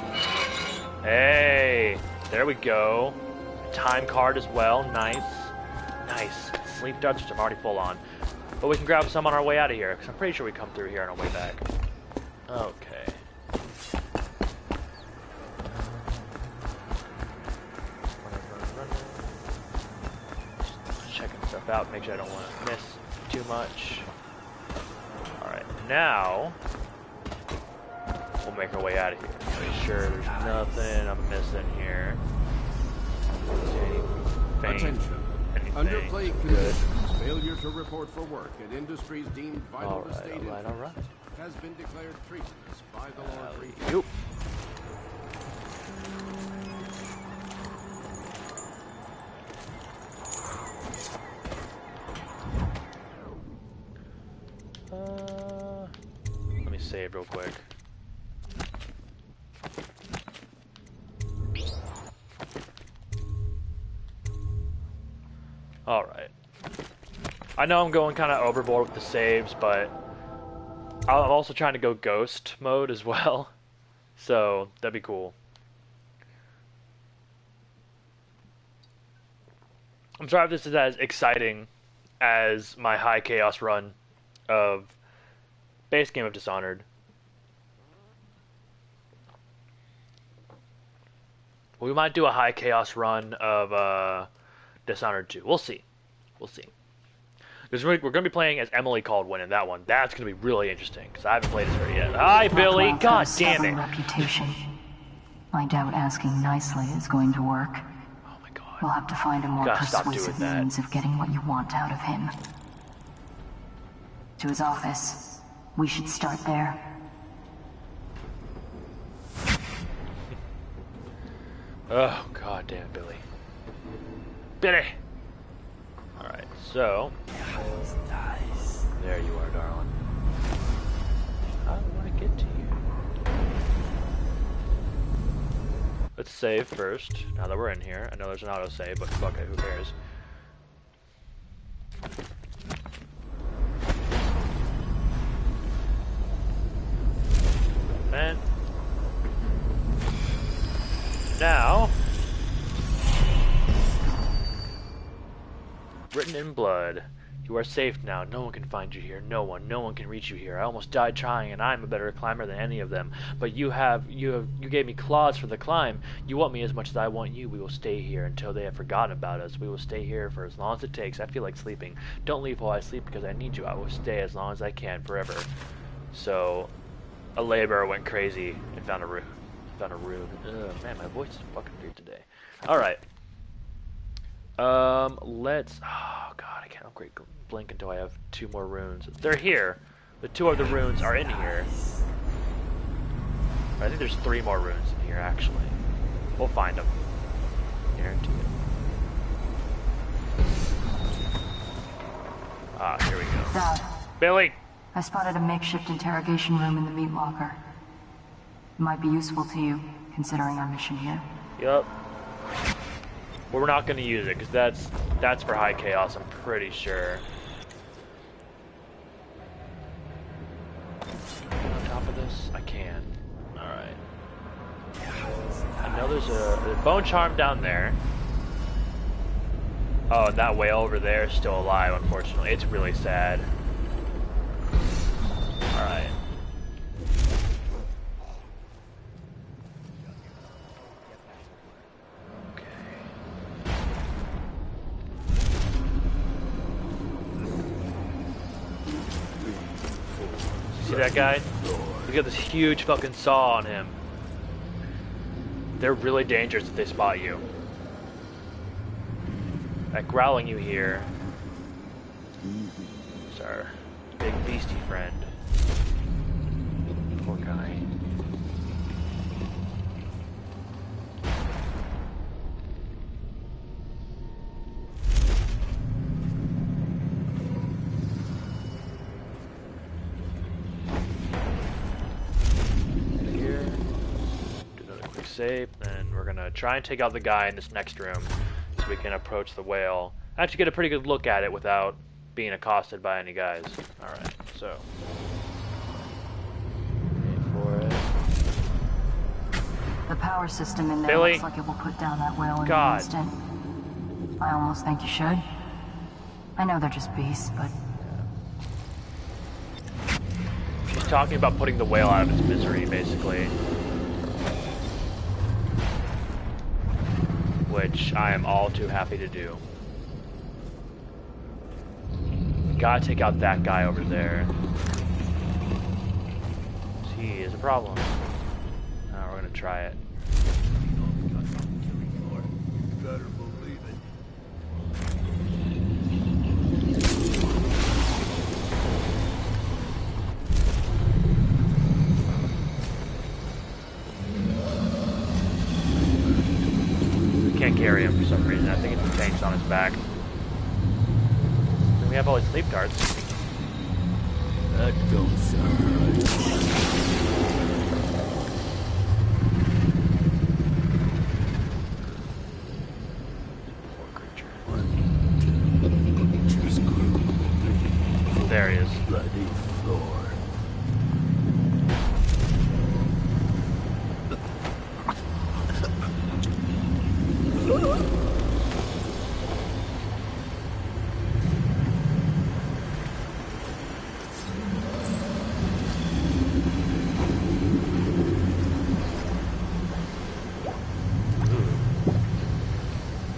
Hey, there we go. Time card as well. Nice. Nice. Sleep Dutch, which I'm already full on. But we can grab some on our way out of here, because I'm pretty sure we come through here on our way back. Okay. Just checking stuff out, make sure I don't want to miss too much. Alright, now we'll make our way out of here. Make sure there's nothing I'm missing here. Attention. Anything. Under plague conditions, failure to report for work at industries deemed vital to state alright. has been declared treasonous by the Lord Regent. Yep. Let me save real quick. Alright. I know I'm going kind of overboard with the saves, but I'm also trying to go ghost mode as well. So, that'd be cool. I'm sorry if this is as exciting as my high chaos run of base game of Dishonored. We might do a high chaos run of Dishonored 2. We'll see. We'll see. Because we're going to be playing as Emily Caldwin in that one. That's going to be really interesting, because I haven't played as her yet. Hi, Billy! God damn it! Reputation. I doubt asking nicely is going to work. Oh my god. We'll have to find a more persuasive means of getting what you want out of him. To his office. We should start there. Oh, god damn it, Billy. Billy! Alright, so... There you are, darling. How do I get to you? Let's save first, now that we're in here. I know there's an autosave, but fuck it, who cares? And... now... Written in blood. You are safe now. No one can find you here. No one can reach you here. I almost died trying, and I'm a better climber than any of them. But you gave me claws for the climb. You want me as much as I want you. We will stay here until they have forgotten about us. We will stay here for as long as it takes. I feel like sleeping. Don't leave while I sleep because I need you. I will stay as long as I can forever. So, a laborer went crazy and found a rune. Ugh, man, my voice is fucking weird today. All right. Let's... Oh, God, I can't upgrade Blink until I have 2 more runes. They're here. The 2 other runes are in here. I think there's 3 more runes in here, actually. We'll find them. Guarantee it. Ah, here we go. Dad. Billy! I spotted a makeshift interrogation room in the meat locker. It might be useful to you, considering our mission here. Yup. Well, we're not going to use it, because that's for high chaos, I'm pretty sure. On top of this? I can. Alright. I know there's a bone charm down there. Oh, and that whale over there is still alive, unfortunately. It's really sad. Alright. See that guy? Look at this huge fucking saw on him. They're really dangerous if they spot you. Like growling you here. It's our big beastie friend. Poor guy. Save, and we're gonna try and take out the guy in this next room so we can approach the whale. Actually get a pretty good look at it without being accosted by any guys. Alright, so. Wait for it. The power system in there Billy. looks like it will put down that whale in God. an instant. I almost think you should. I know they're just beasts, but... She's talking about putting the whale out of its misery, basically. Which I am all too happy to do. Gotta take out that guy over there. He is a problem. Now we're gonna try it. Better believe it. Can't carry him for some reason. I think it's the tank's on his back. And we have all these sleep darts. That don't sound right. Poor creature. 1, 2, just screw. 3, 4. There he is. Bloody floor.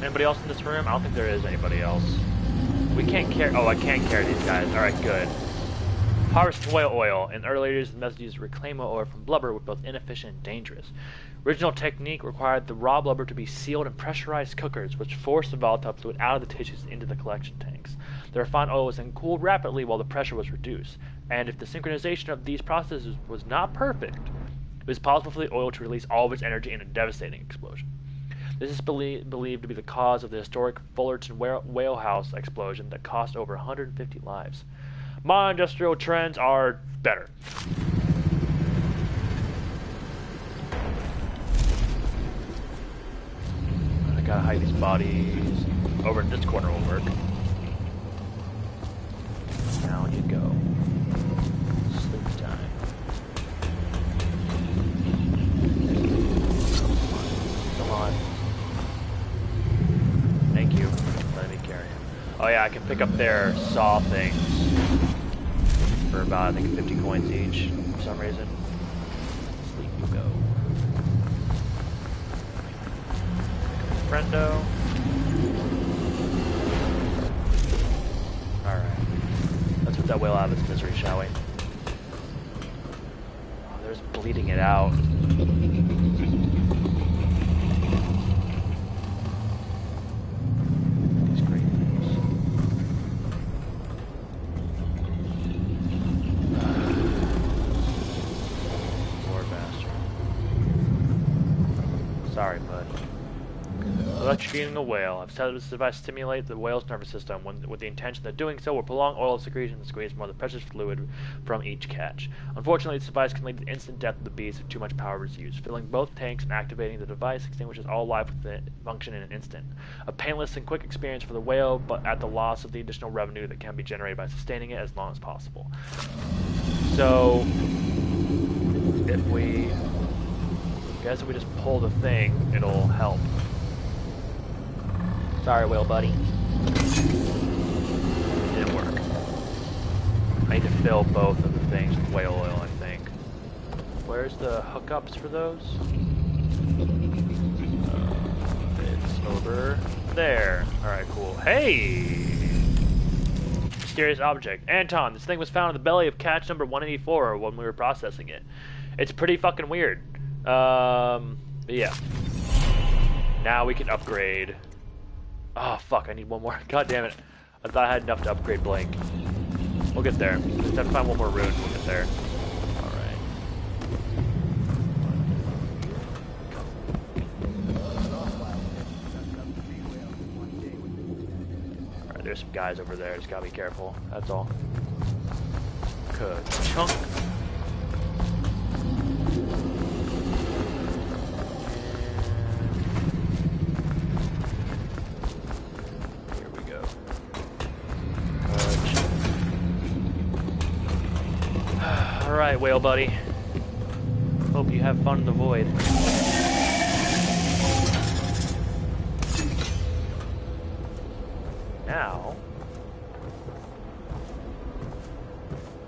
Anybody else in this room? I don't think there is anybody else. We can't carry... Oh, I can't carry these guys. Alright, good. Harvest whale oil. In early years, the method used to reclaim oil from blubber was both inefficient and dangerous. Original technique required the raw blubber to be sealed in pressurized cookers, which forced the volatile fluid out of the tissues into the collection tanks. The refined oil was then cooled rapidly while the pressure was reduced, and if the synchronization of these processes was not perfect, it was possible for the oil to release all of its energy in a devastating explosion. This is believed to be the cause of the historic Fullerton whalehouse explosion that cost over 150 lives. Modern industrial trends are better. I gotta hide these bodies. Over in this corner will work. Down you go. Sleep time. Come on. Thank you. Let me carry him. Oh yeah, I can pick up their saw things for about, I think, 50 coins each for some reason. Sleep you go. Friendo. Alright. Let's put that whale out of its misery, shall we? Oh, there's bleeding it out. Electrocuting a whale. I've set this device to stimulate the whale's nervous system with the intention that doing so will prolong oil secretion and squeeze more of the precious fluid from each catch. Unfortunately, this device can lead to the instant death of the beast if too much power is used. Filling both tanks and activating the device extinguishes all life function in an instant. A painless and quick experience for the whale, but at the loss of the additional revenue that can be generated by sustaining it as long as possible. So, if we just pull the thing, it'll help. Sorry, whale buddy. Didn't work. I need to fill both of the things with whale oil, I think. Where's the hookups for those? It's over there. Alright, cool. Hey! Mysterious object. Anton, this thing was found in the belly of catch number 184 when we were processing it. It's pretty fucking weird. But yeah. Now we can upgrade. Oh, fuck, I need one more. God damn it. I thought I had enough to upgrade Blink. We'll get there. Just have to find one more rune. We'll get there. Alright. Alright, there's some guys over there. Just gotta be careful. That's all. Ka-chunk. Alright, whale buddy. Hope you have fun in the void. Now,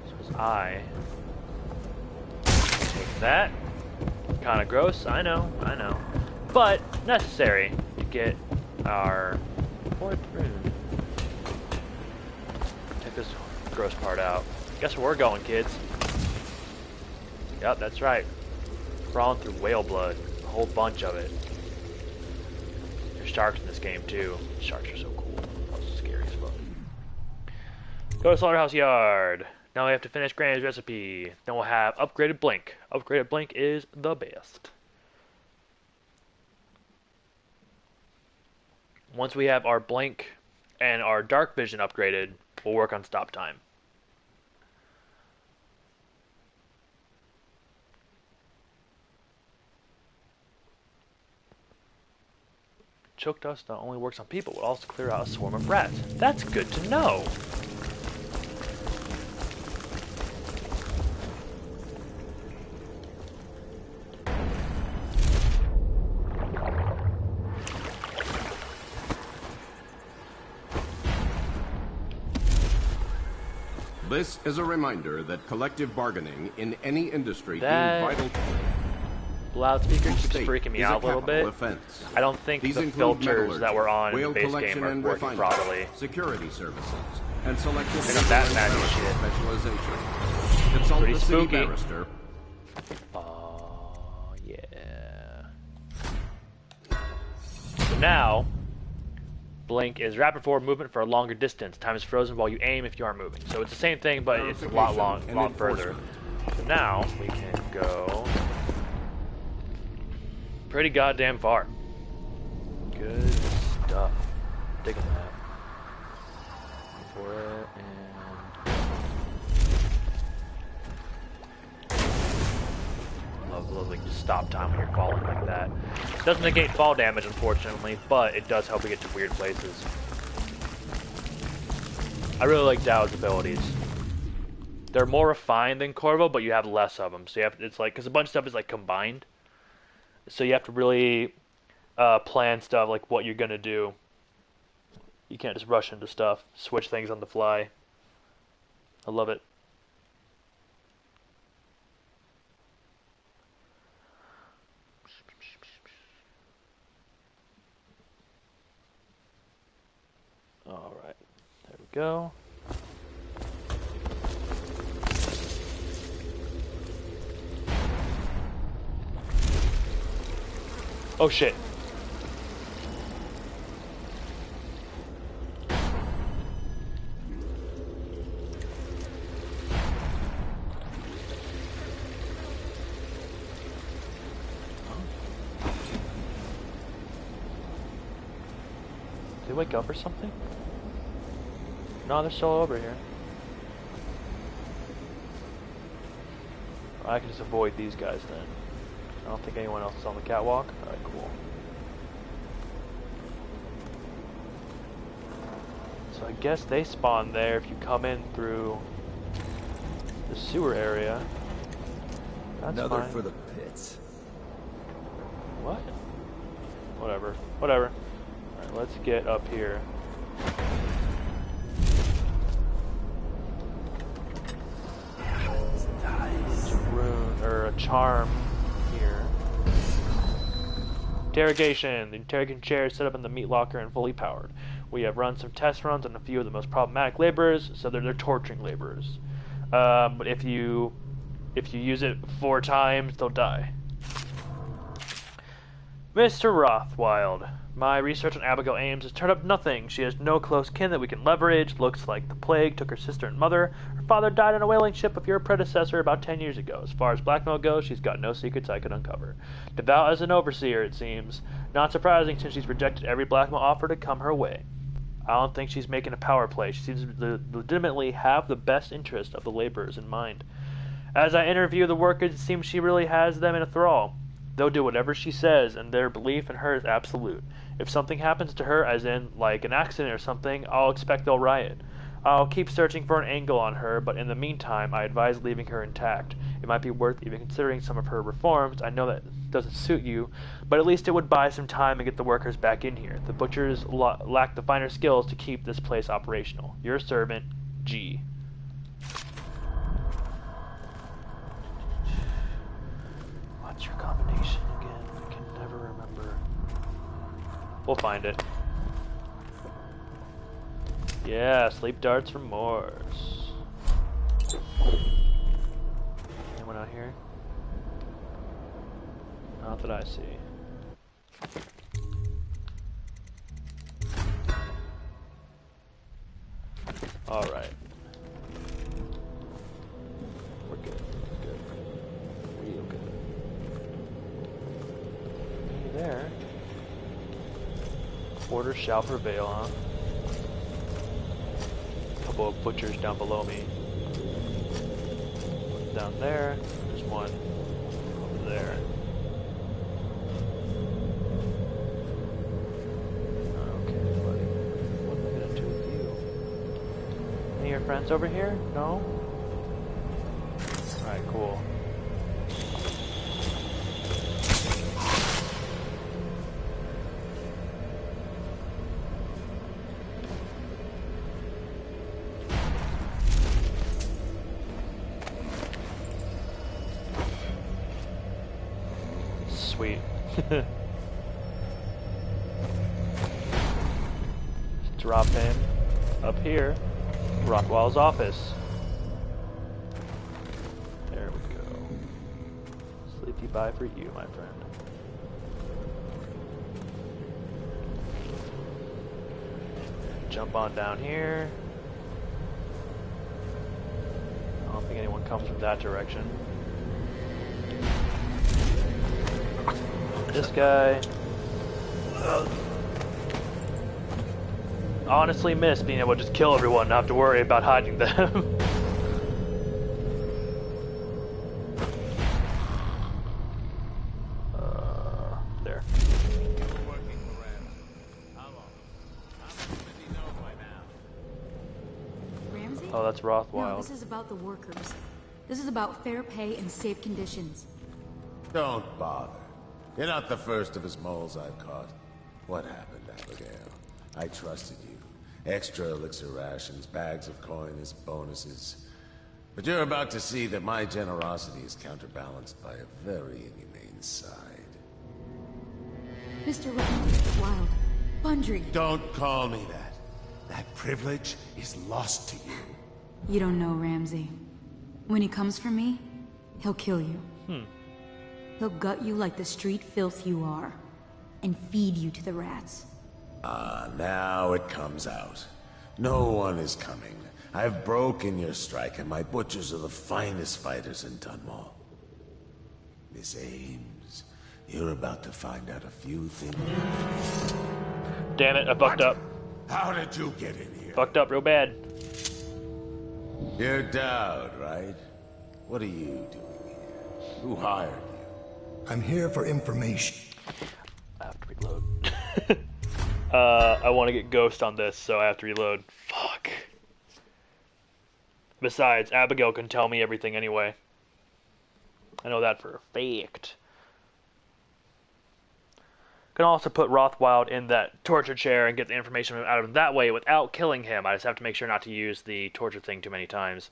suppose I take that. Kinda gross, I know. But necessary to get our fourth rune. Take this gross part out. Guess where we're going, kids. Yep, that's right. Crawling through whale blood. A whole bunch of it. There's sharks in this game, too. Sharks are so cool. That's scary as fuck. Go to Slaughterhouse Yard. Now we have to finish Granny's recipe. Then we'll have Upgraded Blink. Upgraded Blink is the best. Once we have our Blink and our Dark Vision upgraded, we'll work on Stop Time. Choke dust not only works on people, but also clear out a swarm of rats. That's good to know. This is a reminder that collective bargaining in any industry being vital to loudspeaker keeps freaking me out a little bit. Offense. I don't think the filters that were on in the base game are working properly. Security services and selective that magic shit. Specialization. Consult Pretty the spooky. city barrister. Oh yeah. So now, Blink is rapid forward movement for a longer distance. Time is frozen while you aim if you aren't moving. So it's the same thing, but it's a lot further. So now we can go pretty goddamn far. Good stuff. Digging that. For it and love like just stop time when you're falling like that. It doesn't negate fall damage, unfortunately, but it does help you get to weird places. I really like Dao's abilities. They're more refined than Corvo, but you have less of them. So you have it's like because a bunch of stuff is like combined. So you have to really plan stuff like what you're gonna do. You can't just rush into stuff, switch things on the fly. I love it. All right, there we go. Oh shit. Did they wake up or something? No, they're still over here. I can just avoid these guys then. I don't think anyone else is on the catwalk. Alright, cool. So I guess they spawn there if you come in through the sewer area. That's Another fine. for the pits. What? Whatever. Whatever. Alright, let's get up here. There's a rune, or a charm here. Interrogation. The interrogation chair is set up in the meat locker and fully powered. We have run some test runs on a few of the most problematic laborers, so they're torturing laborers. But if you use it 4 times, they'll die. Mr. Rothwild, my research on Abigail Ames has turned up nothing. She has no close kin that we can leverage. Looks like the plague took her sister and mother. Her father died on a whaling ship of your predecessor about 10 years ago. As far as blackmail goes, she's got no secrets I could uncover. Devout as an overseer, it seems. Not surprising since she's rejected every blackmail offer to come her way. I don't think she's making a power play. She seems to legitimately have the best interest of the laborers in mind. As I interview the workers, it seems she really has them in a thrall. They'll do whatever she says, and their belief in her is absolute. If something happens to her, as in, like, an accident or something, I'll expect they'll riot. I'll keep searching for an angle on her, but in the meantime, I advise leaving her intact. It might be worth even considering some of her reforms. I know that doesn't suit you, but at least it would buy some time and get the workers back in here. The butchers lack the finer skills to keep this place operational. Your servant, G. What's your combination again? I can never remember. We'll find it. Yeah, sleep darts from Morse. Anyone out here? Not that I see. Alright. We're good. Good. Real good. Hey there. Order shall prevail, huh? Couple of butchers down below me. One down there. There's one over there. Okay, buddy. What am I gonna do with you? Any of your friends over here? No? Alright, cool. Sweet. Drop in up here. Rockwell's office. There we go. Sleepy bye for you, my friend. Jump on down here. I don't think anyone comes from that direction. This guy. Honestly miss being able to just kill everyone and not have to worry about hiding them. There. Ramsey? Oh, that's Rothwild. No, this is about the workers. This is about fair pay and safe conditions. Don't bother. You're not the first of his moles I've caught. What happened, Abigail? I trusted you. Extra elixir rations, bags of coin as bonuses. But you're about to see that my generosity is counterbalanced by a very inhumane side. Mr. Rothwild, Bundry. Don't call me that. That privilege is lost to you. You don't know Ramsey. When he comes for me, he'll kill you. He'll gut you like the street filth you are, and feed you to the rats. Ah, now it comes out. No one is coming. I've broken your strike, and my butchers are the finest fighters in Dunwall. Miss Ames, you're about to find out a few things. Damn it, I fucked up. How did you get in here? Fucked up real bad. You're Dowd, right? What are you doing here? Who hired you? I'm here for information. I have to reload. I want to get Ghost on this, so I have to reload. Fuck. Besides, Abigail can tell me everything anyway. I know that for a fact. Can also put Rothwild in that torture chair and get the information out of him that way without killing him. I just have to make sure not to use the torture thing too many times.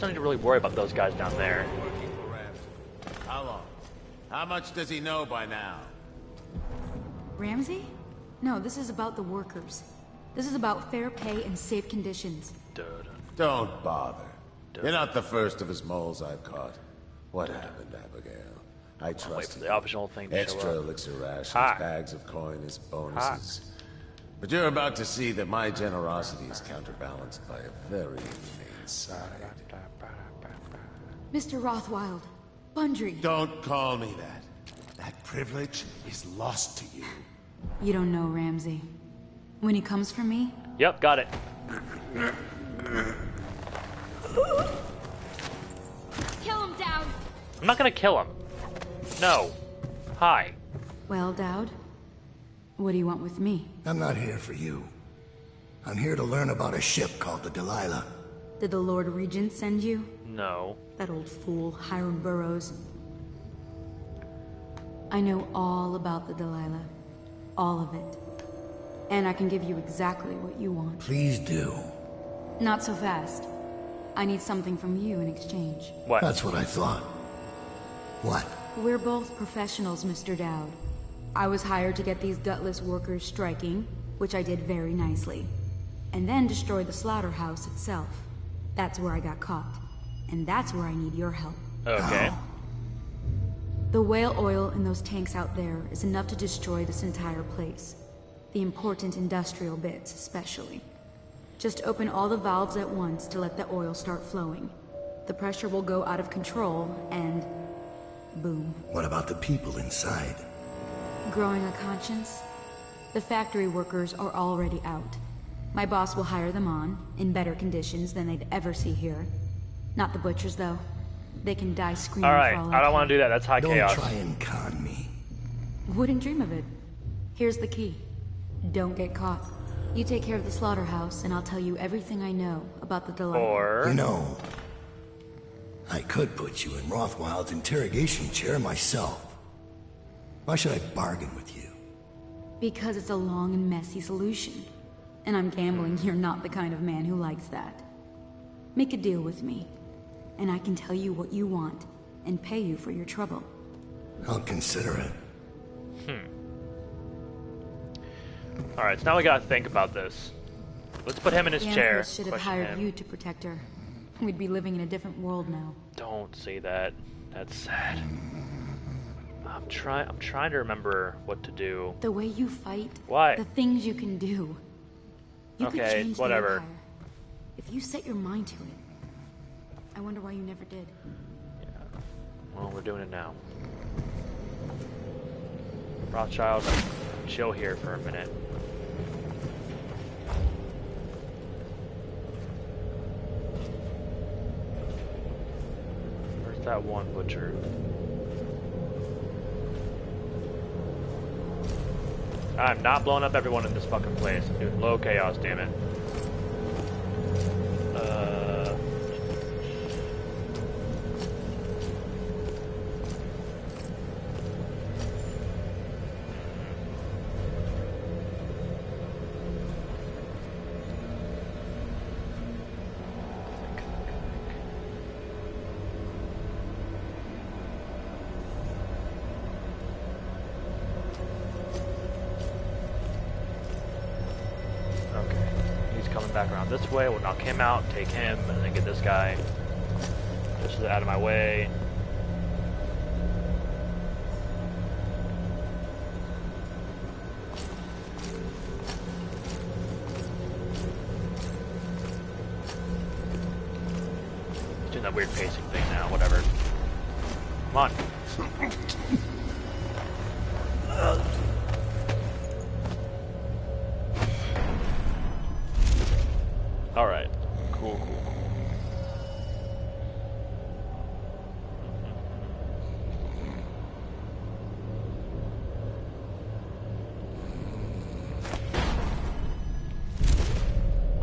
Don't need to really worry about those guys down there. How long? How much does he know by now? Ramsey? No, this is about the workers. This is about fair pay and safe conditions. Don't bother. You're not the first of his moles I've caught. What happened, Abigail? I trusted wait for the optional thing to show extra up. elixir rations, Hi. bags of coin as bonuses. But you're about to see that my generosity is counterbalanced by a very inhumane side. Mr. Rothwild, Bundry. Don't call me that. That privilege is lost to you. You don't know Ramsey. When he comes for me... Yep, got it. Kill him, Dowd. I'm not gonna kill him. No. Hi. Well, Dowd, what do you want with me? I'm not here for you. I'm here to learn about a ship called the Delilah. Did the Lord Regent send you? No. That old fool, Hiram Burrows. I know all about the Delilah. All of it. And I can give you exactly what you want. Please do. Not so fast. I need something from you in exchange. What? That's what I thought. What? We're both professionals, Mr. Dowd. I was hired to get these gutless workers striking, which I did very nicely. And then destroy the slaughterhouse itself. That's where I got caught. And that's where I need your help. Okay. The whale oil in those tanks out there is enough to destroy this entire place. The important industrial bits, especially. Just open all the valves at once to let the oil start flowing. The pressure will go out of control, and... boom. What about the people inside? Growing a conscience? The factory workers are already out. My boss will hire them on, in better conditions than they'd ever see here. Not the butchers, though. They can die screaming Alright, for all I don't want to do that. That's high chaos. Don't try and con me. Wouldn't dream of it. Here's the key. Don't get caught. You take care of the slaughterhouse, and I'll tell you everything I know about the Delilah. Or... You know, I could put you in Rothwild's interrogation chair myself. Why should I bargain with you? Because it's a long and messy solution. And I'm gambling you're not the kind of man who likes that. Make a deal with me, and I can tell you what you want, and pay you for your trouble. I'll consider it. Alright, so now we gotta think about this. Let's put him in his The chair. Empress should have Question hired him. you to protect her. We'd be living in a different world now. Don't say that. That's sad. I'm trying to remember what to do. The way you fight, Why? the things you can do. You could Okay, change whatever. the Empire. If you set your mind to it. I wonder why you never did. Well, we're doing it now. Rothschild, chill here for a minute. Where's that one butcher? I'm not blowing up everyone in this fucking place. I'm doing low chaos, damn it. Back around this way, we'll knock him out, take him, and then get this guy just out of my way. that weird pacing thing now. Whatever. Come on. All right. Cool.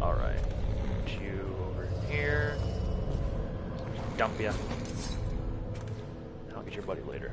All right. Put you over here. Dump ya. I'll get your buddy later.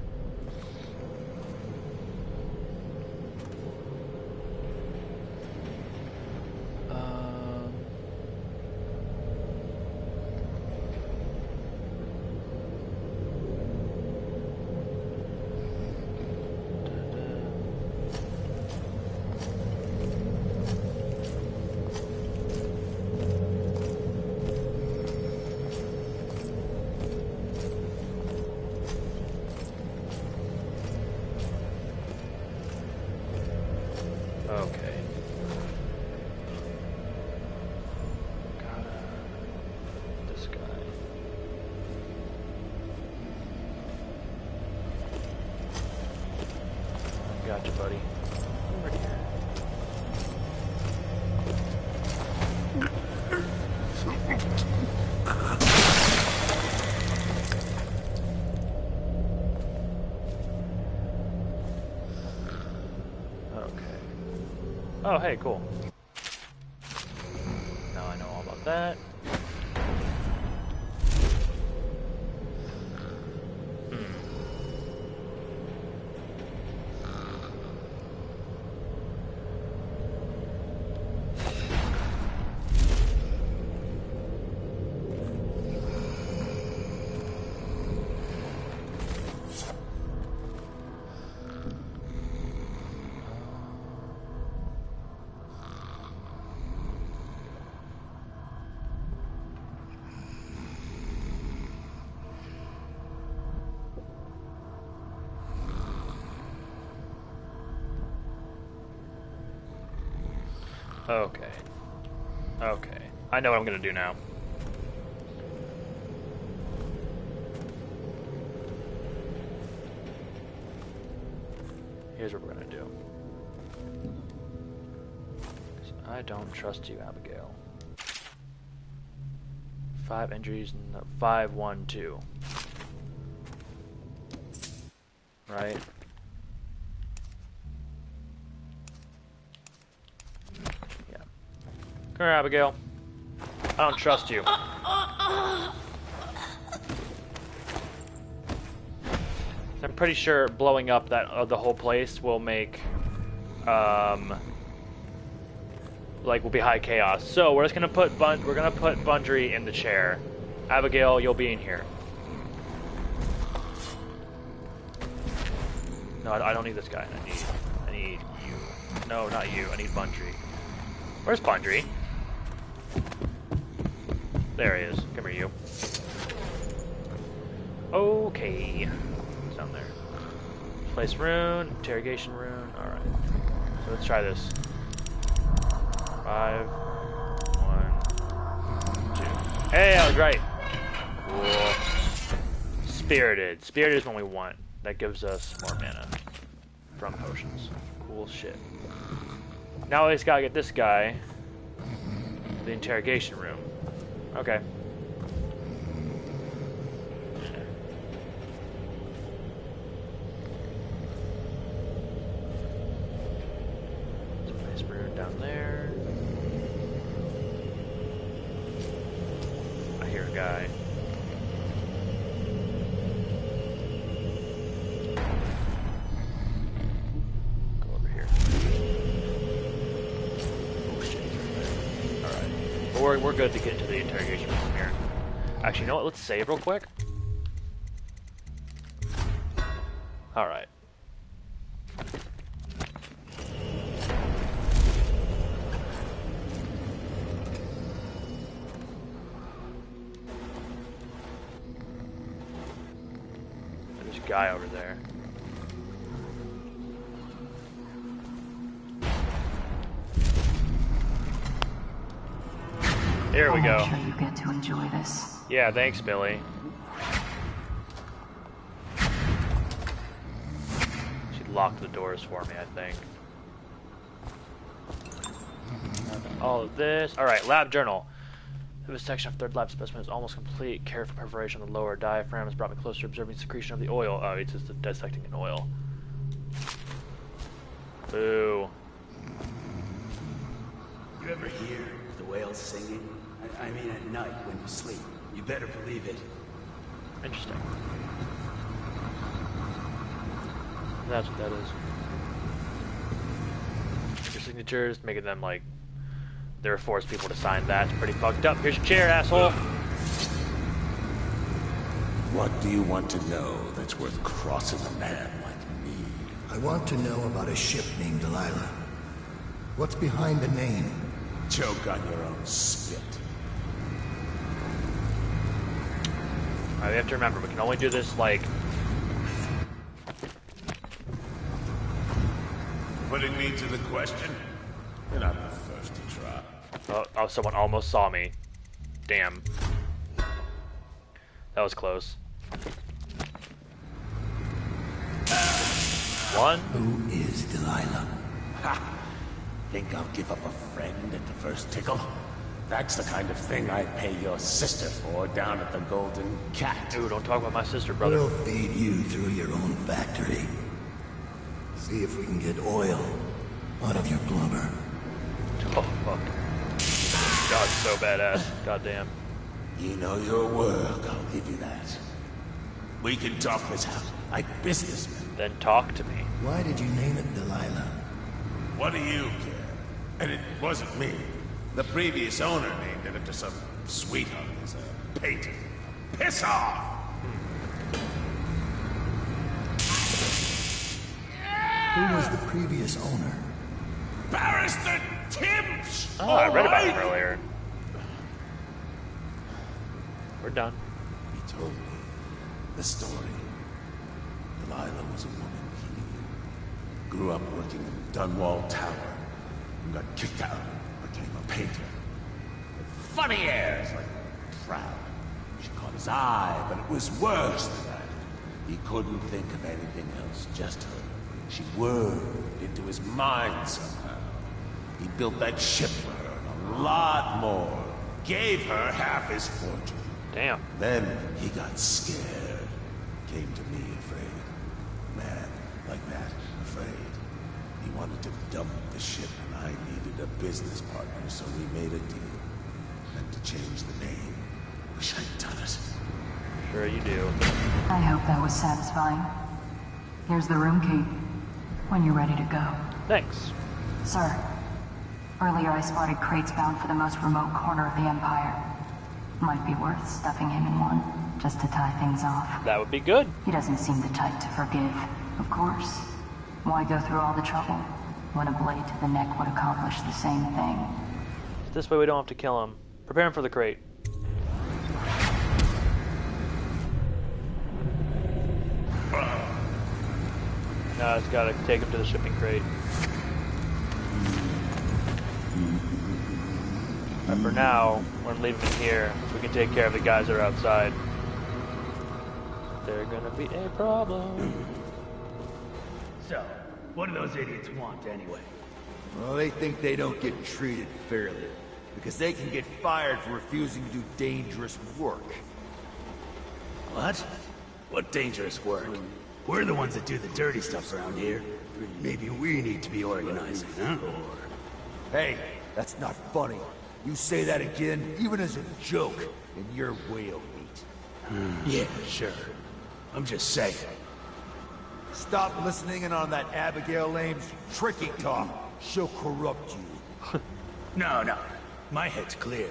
Okay. This guy. Gotcha, buddy. Over here. Oh, hey, cool. Now I know all about that. Okay. I know what I'm gonna do now. Here's what we're gonna do. I don't trust you, Abigail. 5 injuries and 5-1-2. Right? Come here, Abigail. I don't trust you. I'm pretty sure blowing up that the whole place will make, like, will be high chaos. So we're just gonna put Bundry in the chair. Abigail, you'll be in here. No, I don't need this guy. I need you. No, not you. I need Bundry. Where's Bundry? There he is. Come here, you. Okay. It's down there. Place rune, interrogation rune. Alright. So let's try this. 5, 1, 2. Hey, I was right. Cool. Spirited. Spirited is what we want. That gives us more mana from potions. Cool shit. Now we just gotta get this guy to the interrogation room. Okay. There's a nice rune down there. I hear a guy. We're good to get into the interrogation room from here. Actually, you know what? Let's save real quick. Alright. There's a guy over there. Here we I'll go. make sure you get to enjoy this. Yeah, thanks, Billy. She locked the doors for me, I think. All of this. Alright, lab journal. The section of third lab specimen is almost complete. Careful preparation of the lower diaphragm has brought me closer to observing secretion of the oil. Oh, it's just dissecting an oil. Boo. You ever hear the whales singing? I mean at night when you sleep. You better believe it. Interesting. That's what that is. Your signatures, making them like they're forced people to sign that. It's pretty fucked up. Here's your chair, asshole. What do you want to know that's worth crossing a man like me? I want to know about a ship named Delilah. What's behind the name? Choke on your own spit. Alright, we have to remember, we can only do this, like... Putting me to the question? You're not the first to try. Oh, someone almost saw me. Damn. That was close. One. Who is Delilah? Ha! Think I'll give up a friend at the first tickle? That's the kind of thing I'd pay your sister for down at the Golden Cat. Ooh, don't talk about my sister, brother. We'll feed you through your own factory. See if we can get oil out of your blubber. Oh, fuck. God, so badass. God damn. You know your work, I'll give you that. We can talk this out, like businessmen. Then talk to me. Why did you name it Delilah? What do you care? And it wasn't me. The previous owner named it after some sweetheart as a painter. Piss off! Who was the previous owner? Barrister Timsh! Oh, I read about him earlier. We're done. He told me the story. Delilah was a woman he knew. Grew up working in Dunwall Tower. And got kicked out and became a painter. With funny airs, like proud. She caught his eye, but it was worse than that. He couldn't think of anything else, just her. She whirled into his mind somehow. He built that ship for her and a lot more. Gave her half his fortune. Damn. Then he got scared. Came to me afraid. Man, like that, afraid. He wanted to dump the ship and I needed a business partner, so we made a deal. Meant to change the name. Wish I'd done it. Sure you do. I hope that was satisfying. Here's the room key. When you're ready to go. Thanks. Sir, earlier I spotted crates bound for the most remote corner of the Empire. Might be worth stuffing him in one, just to tie things off. That would be good. He doesn't seem the type to forgive, of course. Why go through all the trouble when a blade to the neck would accomplish the same thing? This way we don't have to kill him. Prepare him for the crate. Now it's gotta take him to the shipping crate. But for now, we're leaving him here. We can take care of the guys that are outside. They're gonna be a problem. So, what do those idiots want anyway? Well, they think they don't get treated fairly. Because they can get fired for refusing to do dangerous work. What? What dangerous work? We're the ones that do the dirty stuff around here. Maybe we need to be organizing, huh? Hey, that's not funny. You say that again, even as a joke, and you're whale meat. Yeah, sure. I'm just saying. Stop listening in on that Abigail Ames tricky talk. She'll corrupt you. No. My head's clear.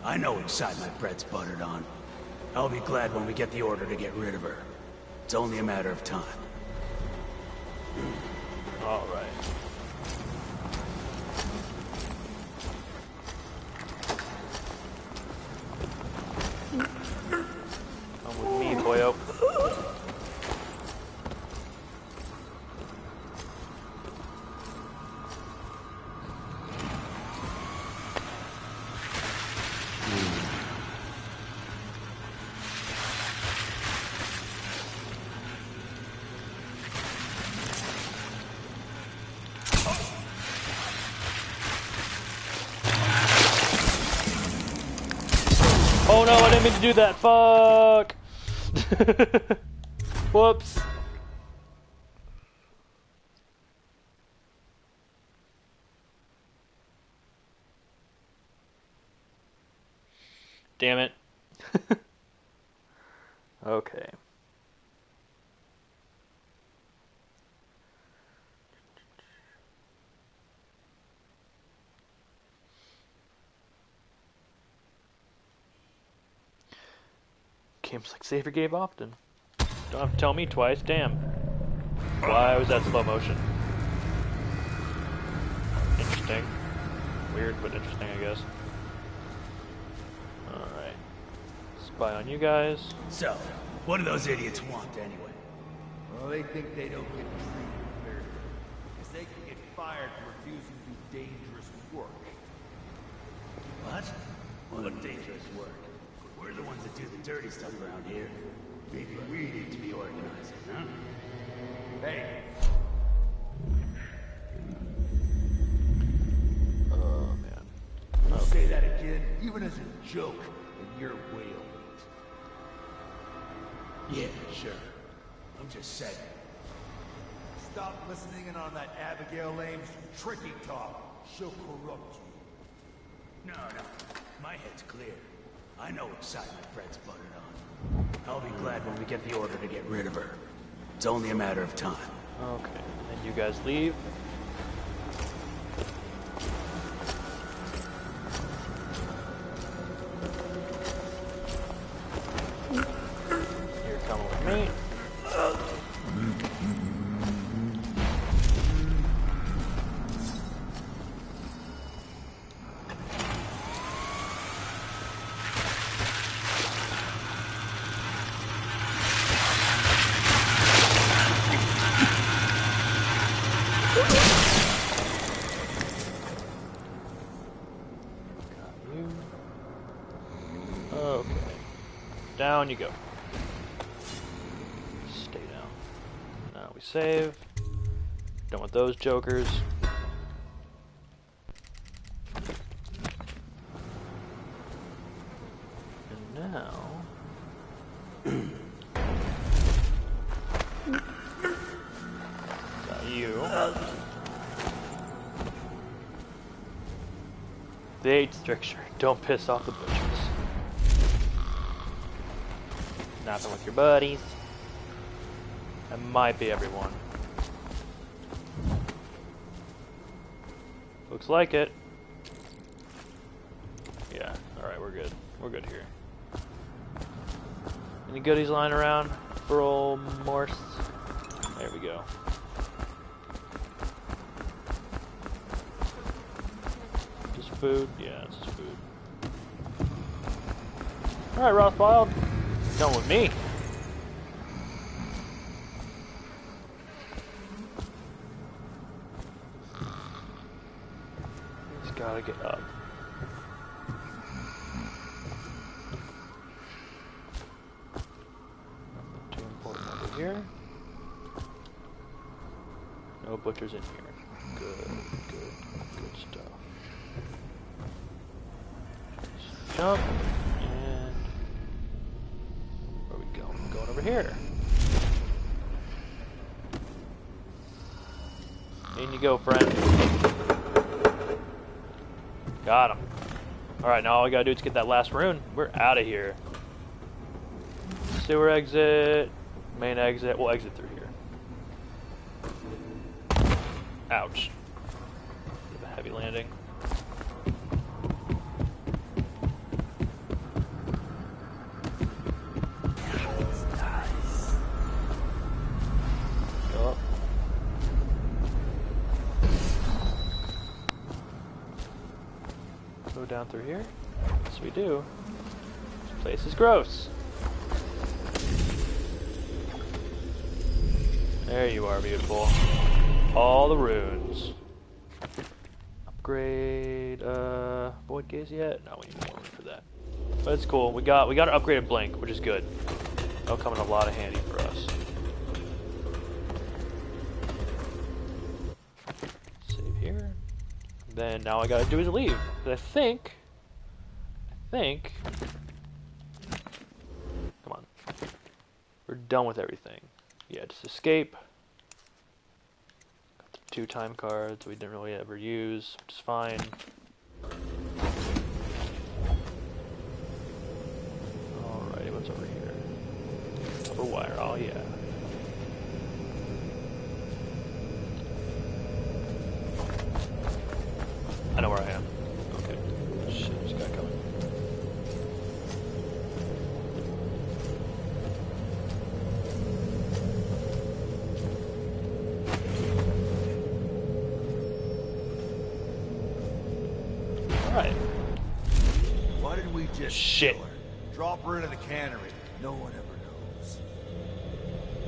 I know which side my bread's buttered on. I'll be glad when we get the order to get rid of her. It's only a matter of time. All right. Come with me, boyo. no, I didn't mean to do that. Fuck. Whoops. Damn it. Okay. Games like save your game often. Don't have to tell me twice, damn. Why was that slow motion? Interesting. Weird, but interesting, I guess. Alright. Spy on you guys. So, what do those idiots want anyway? Well, they think they don't get treated fairly. Because they can get fired for refusing to do dangerous work. What? What dangerous work? We're the ones that do the dirty stuff around here. Maybe we need to be organizing, huh? Hey! Oh, man. I'll say that again, even as a joke, and you're whale meat. Yeah, sure. I'm just saying. Stop listening in on that Abigail Ames tricky talk. She'll corrupt you. No. My head's clear. I know which side my bread's buttered on. I'll be glad when we get the order to get rid of her. It's only a matter of time. Okay, and you guys leave. You're coming with me. Okay. Down you go. Stay down. Now we save. Done with those jokers. And now... got you. The age stricture. Don't piss off the butchers. Nothing with your buddies. That might be everyone. Looks like it. Yeah, alright, we're good. We're good here. Any goodies lying around for old Morse? There we go. Just food? Yeah, it's just food. Alright, Rothwild. Done with me. He's gotta get up. Nothing too important over here. No butchers in here. Good stuff. Just jump. Going over here. In you go, friend. Got him. Alright, now all we gotta do is get that last rune. We're out of here. Sewer exit. Main exit. We'll exit through here. Ouch. Bit of a heavy landing. Down through here? Yes, we do. This place is gross. There you are, beautiful. All the runes. Upgrade, void gaze yet? No, we need more for that. But it's cool. We got an upgraded blink, which is good. That'll come in a lot of handy for us. Save here. Then now all I gotta do is leave. But I think We're done with everything. Yeah, just escape. Got the 2 time cards we didn't really ever use, which is fine. Alrighty, what's over here? Upper wire, oh yeah. I know where I am. Okay. Shit, this guy coming. Alright. Why did we just shit? Drop her into the cannery. No one ever knows.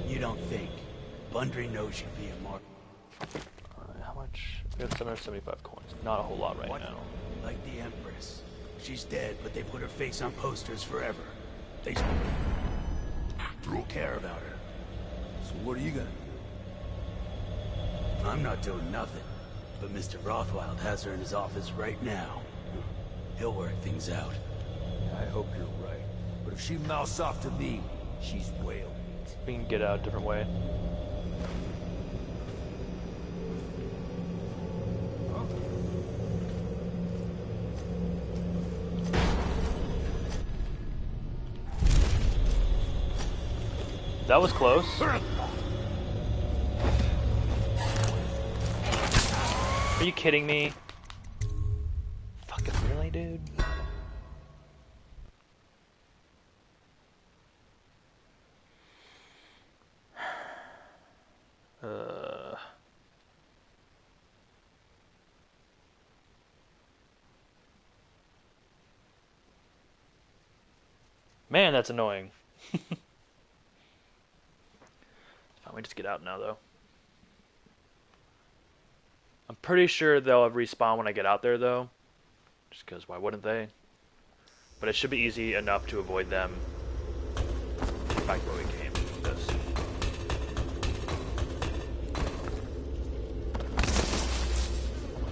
You don't think Bundry knows you'd be a mark? How much? We have 775 coins. Not a whole lot right now. Like the Empress. She's dead, but they put her face on posters forever. They don't care about her. So what are you gonna do? I'm not doing nothing. But Mr. Rothwild has her in his office right now. He'll work things out. I hope you're right. But if she mouths off to me, she's whale meat. We can get out a different way. That was close. Are you kidding me? Fucking really, dude? Man, that's annoying. Fine, we just get out now, though. I'm pretty sure they'll have respawn when I get out there, though. Just because, why wouldn't they? But it should be easy enough to avoid them back where we came with this.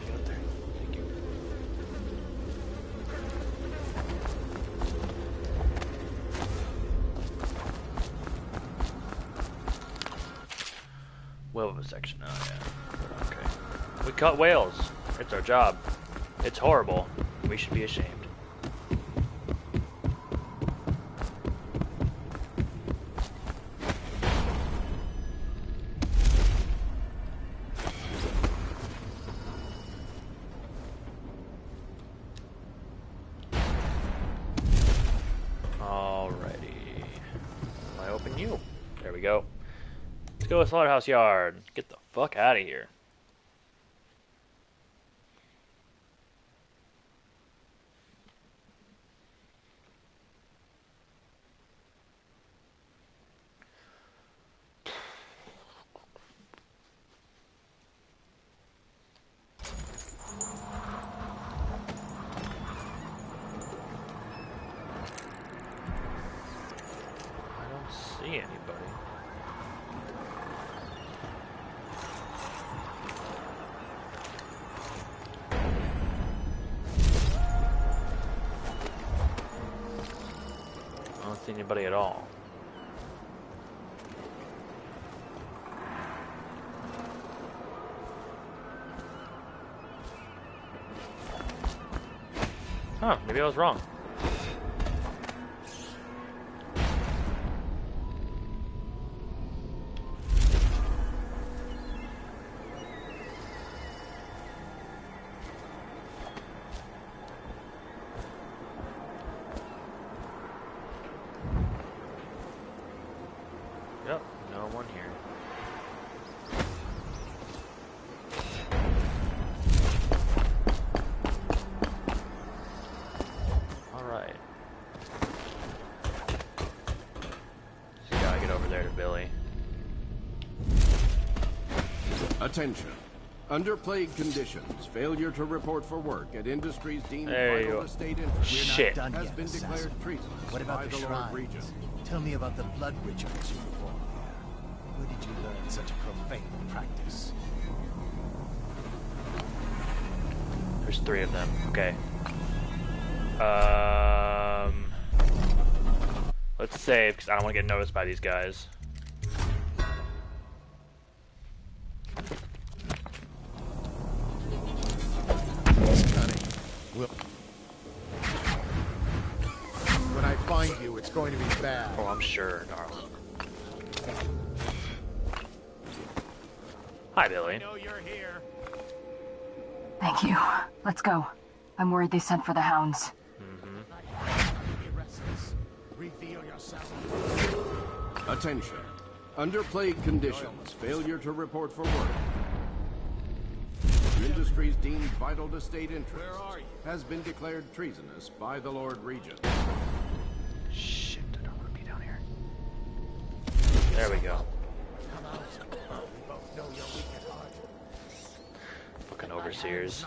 Get up there. Thank you. Whale of a section. Oh, yeah. Okay. We caught whales. It's our job. It's horrible. We should be ashamed. Alrighty. I open you. There we go. Let's go to Slaughterhouse Yard. Get the fuck out of here. Anybody. I don't see anybody at all. Huh, maybe I was wrong. Yep, no one here. Alright. Just gotta get over there to Billy. Attention. Under plague conditions, failure to report for work at industries deemed vital to state interest Shit. has been declared treasonous What about by the the Lord shrines? Regent. Tell me about the blood rituals you perform there. Where did you learn such a profane practice? There's 3 of them. Okay. Let's save, because I don't want to get noticed by these guys. When I find you, it's going to be bad. Oh, I'm sure, darling. Hi, Billy. Thank you. Let's go. I'm worried they sent for the hounds. Attention. Under plague conditions, failure to report for work. Industries deemed vital to state interest has been declared treasonous by the Lord Regent. Shit, I don't want to be down here. There we go. Fucking overseers.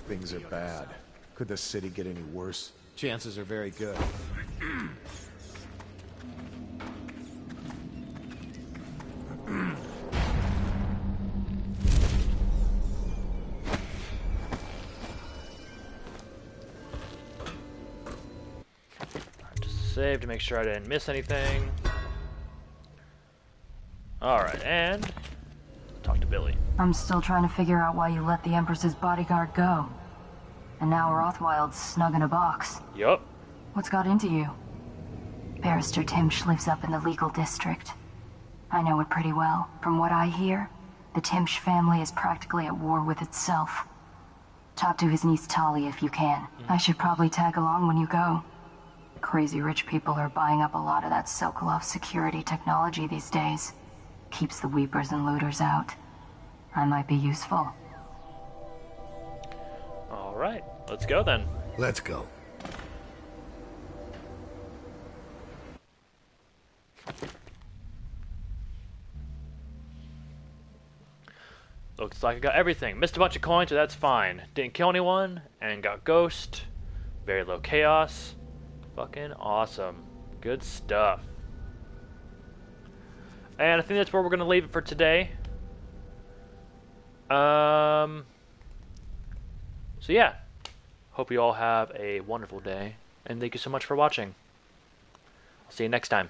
Things are bad. Could the city get any worse? Chances are very good. Just save to make sure I didn't miss anything. Alright, and talk to Billy. I'm still trying to figure out why you let the Empress's bodyguard go. And now Rothwild's snug in a box. Yup. What's got into you? Barrister Timsh lives up in the legal district. I know it pretty well. From what I hear, the Timsh family is practically at war with itself. Talk to his niece Tali if you can. I should probably tag along when you go. Crazy rich people are buying up a lot of that Sokolov security technology these days. Keeps the weepers and looters out. I might be useful. Alright, let's go then. Let's go. Looks like I got everything. Missed a bunch of coins, so that's fine. Didn't kill anyone, and got ghost. Very low chaos. Fucking awesome. Good stuff. And I think that's where we're going to leave it for today. So yeah. Hope you all have a wonderful day. And thank you so much for watching. I'll see you next time.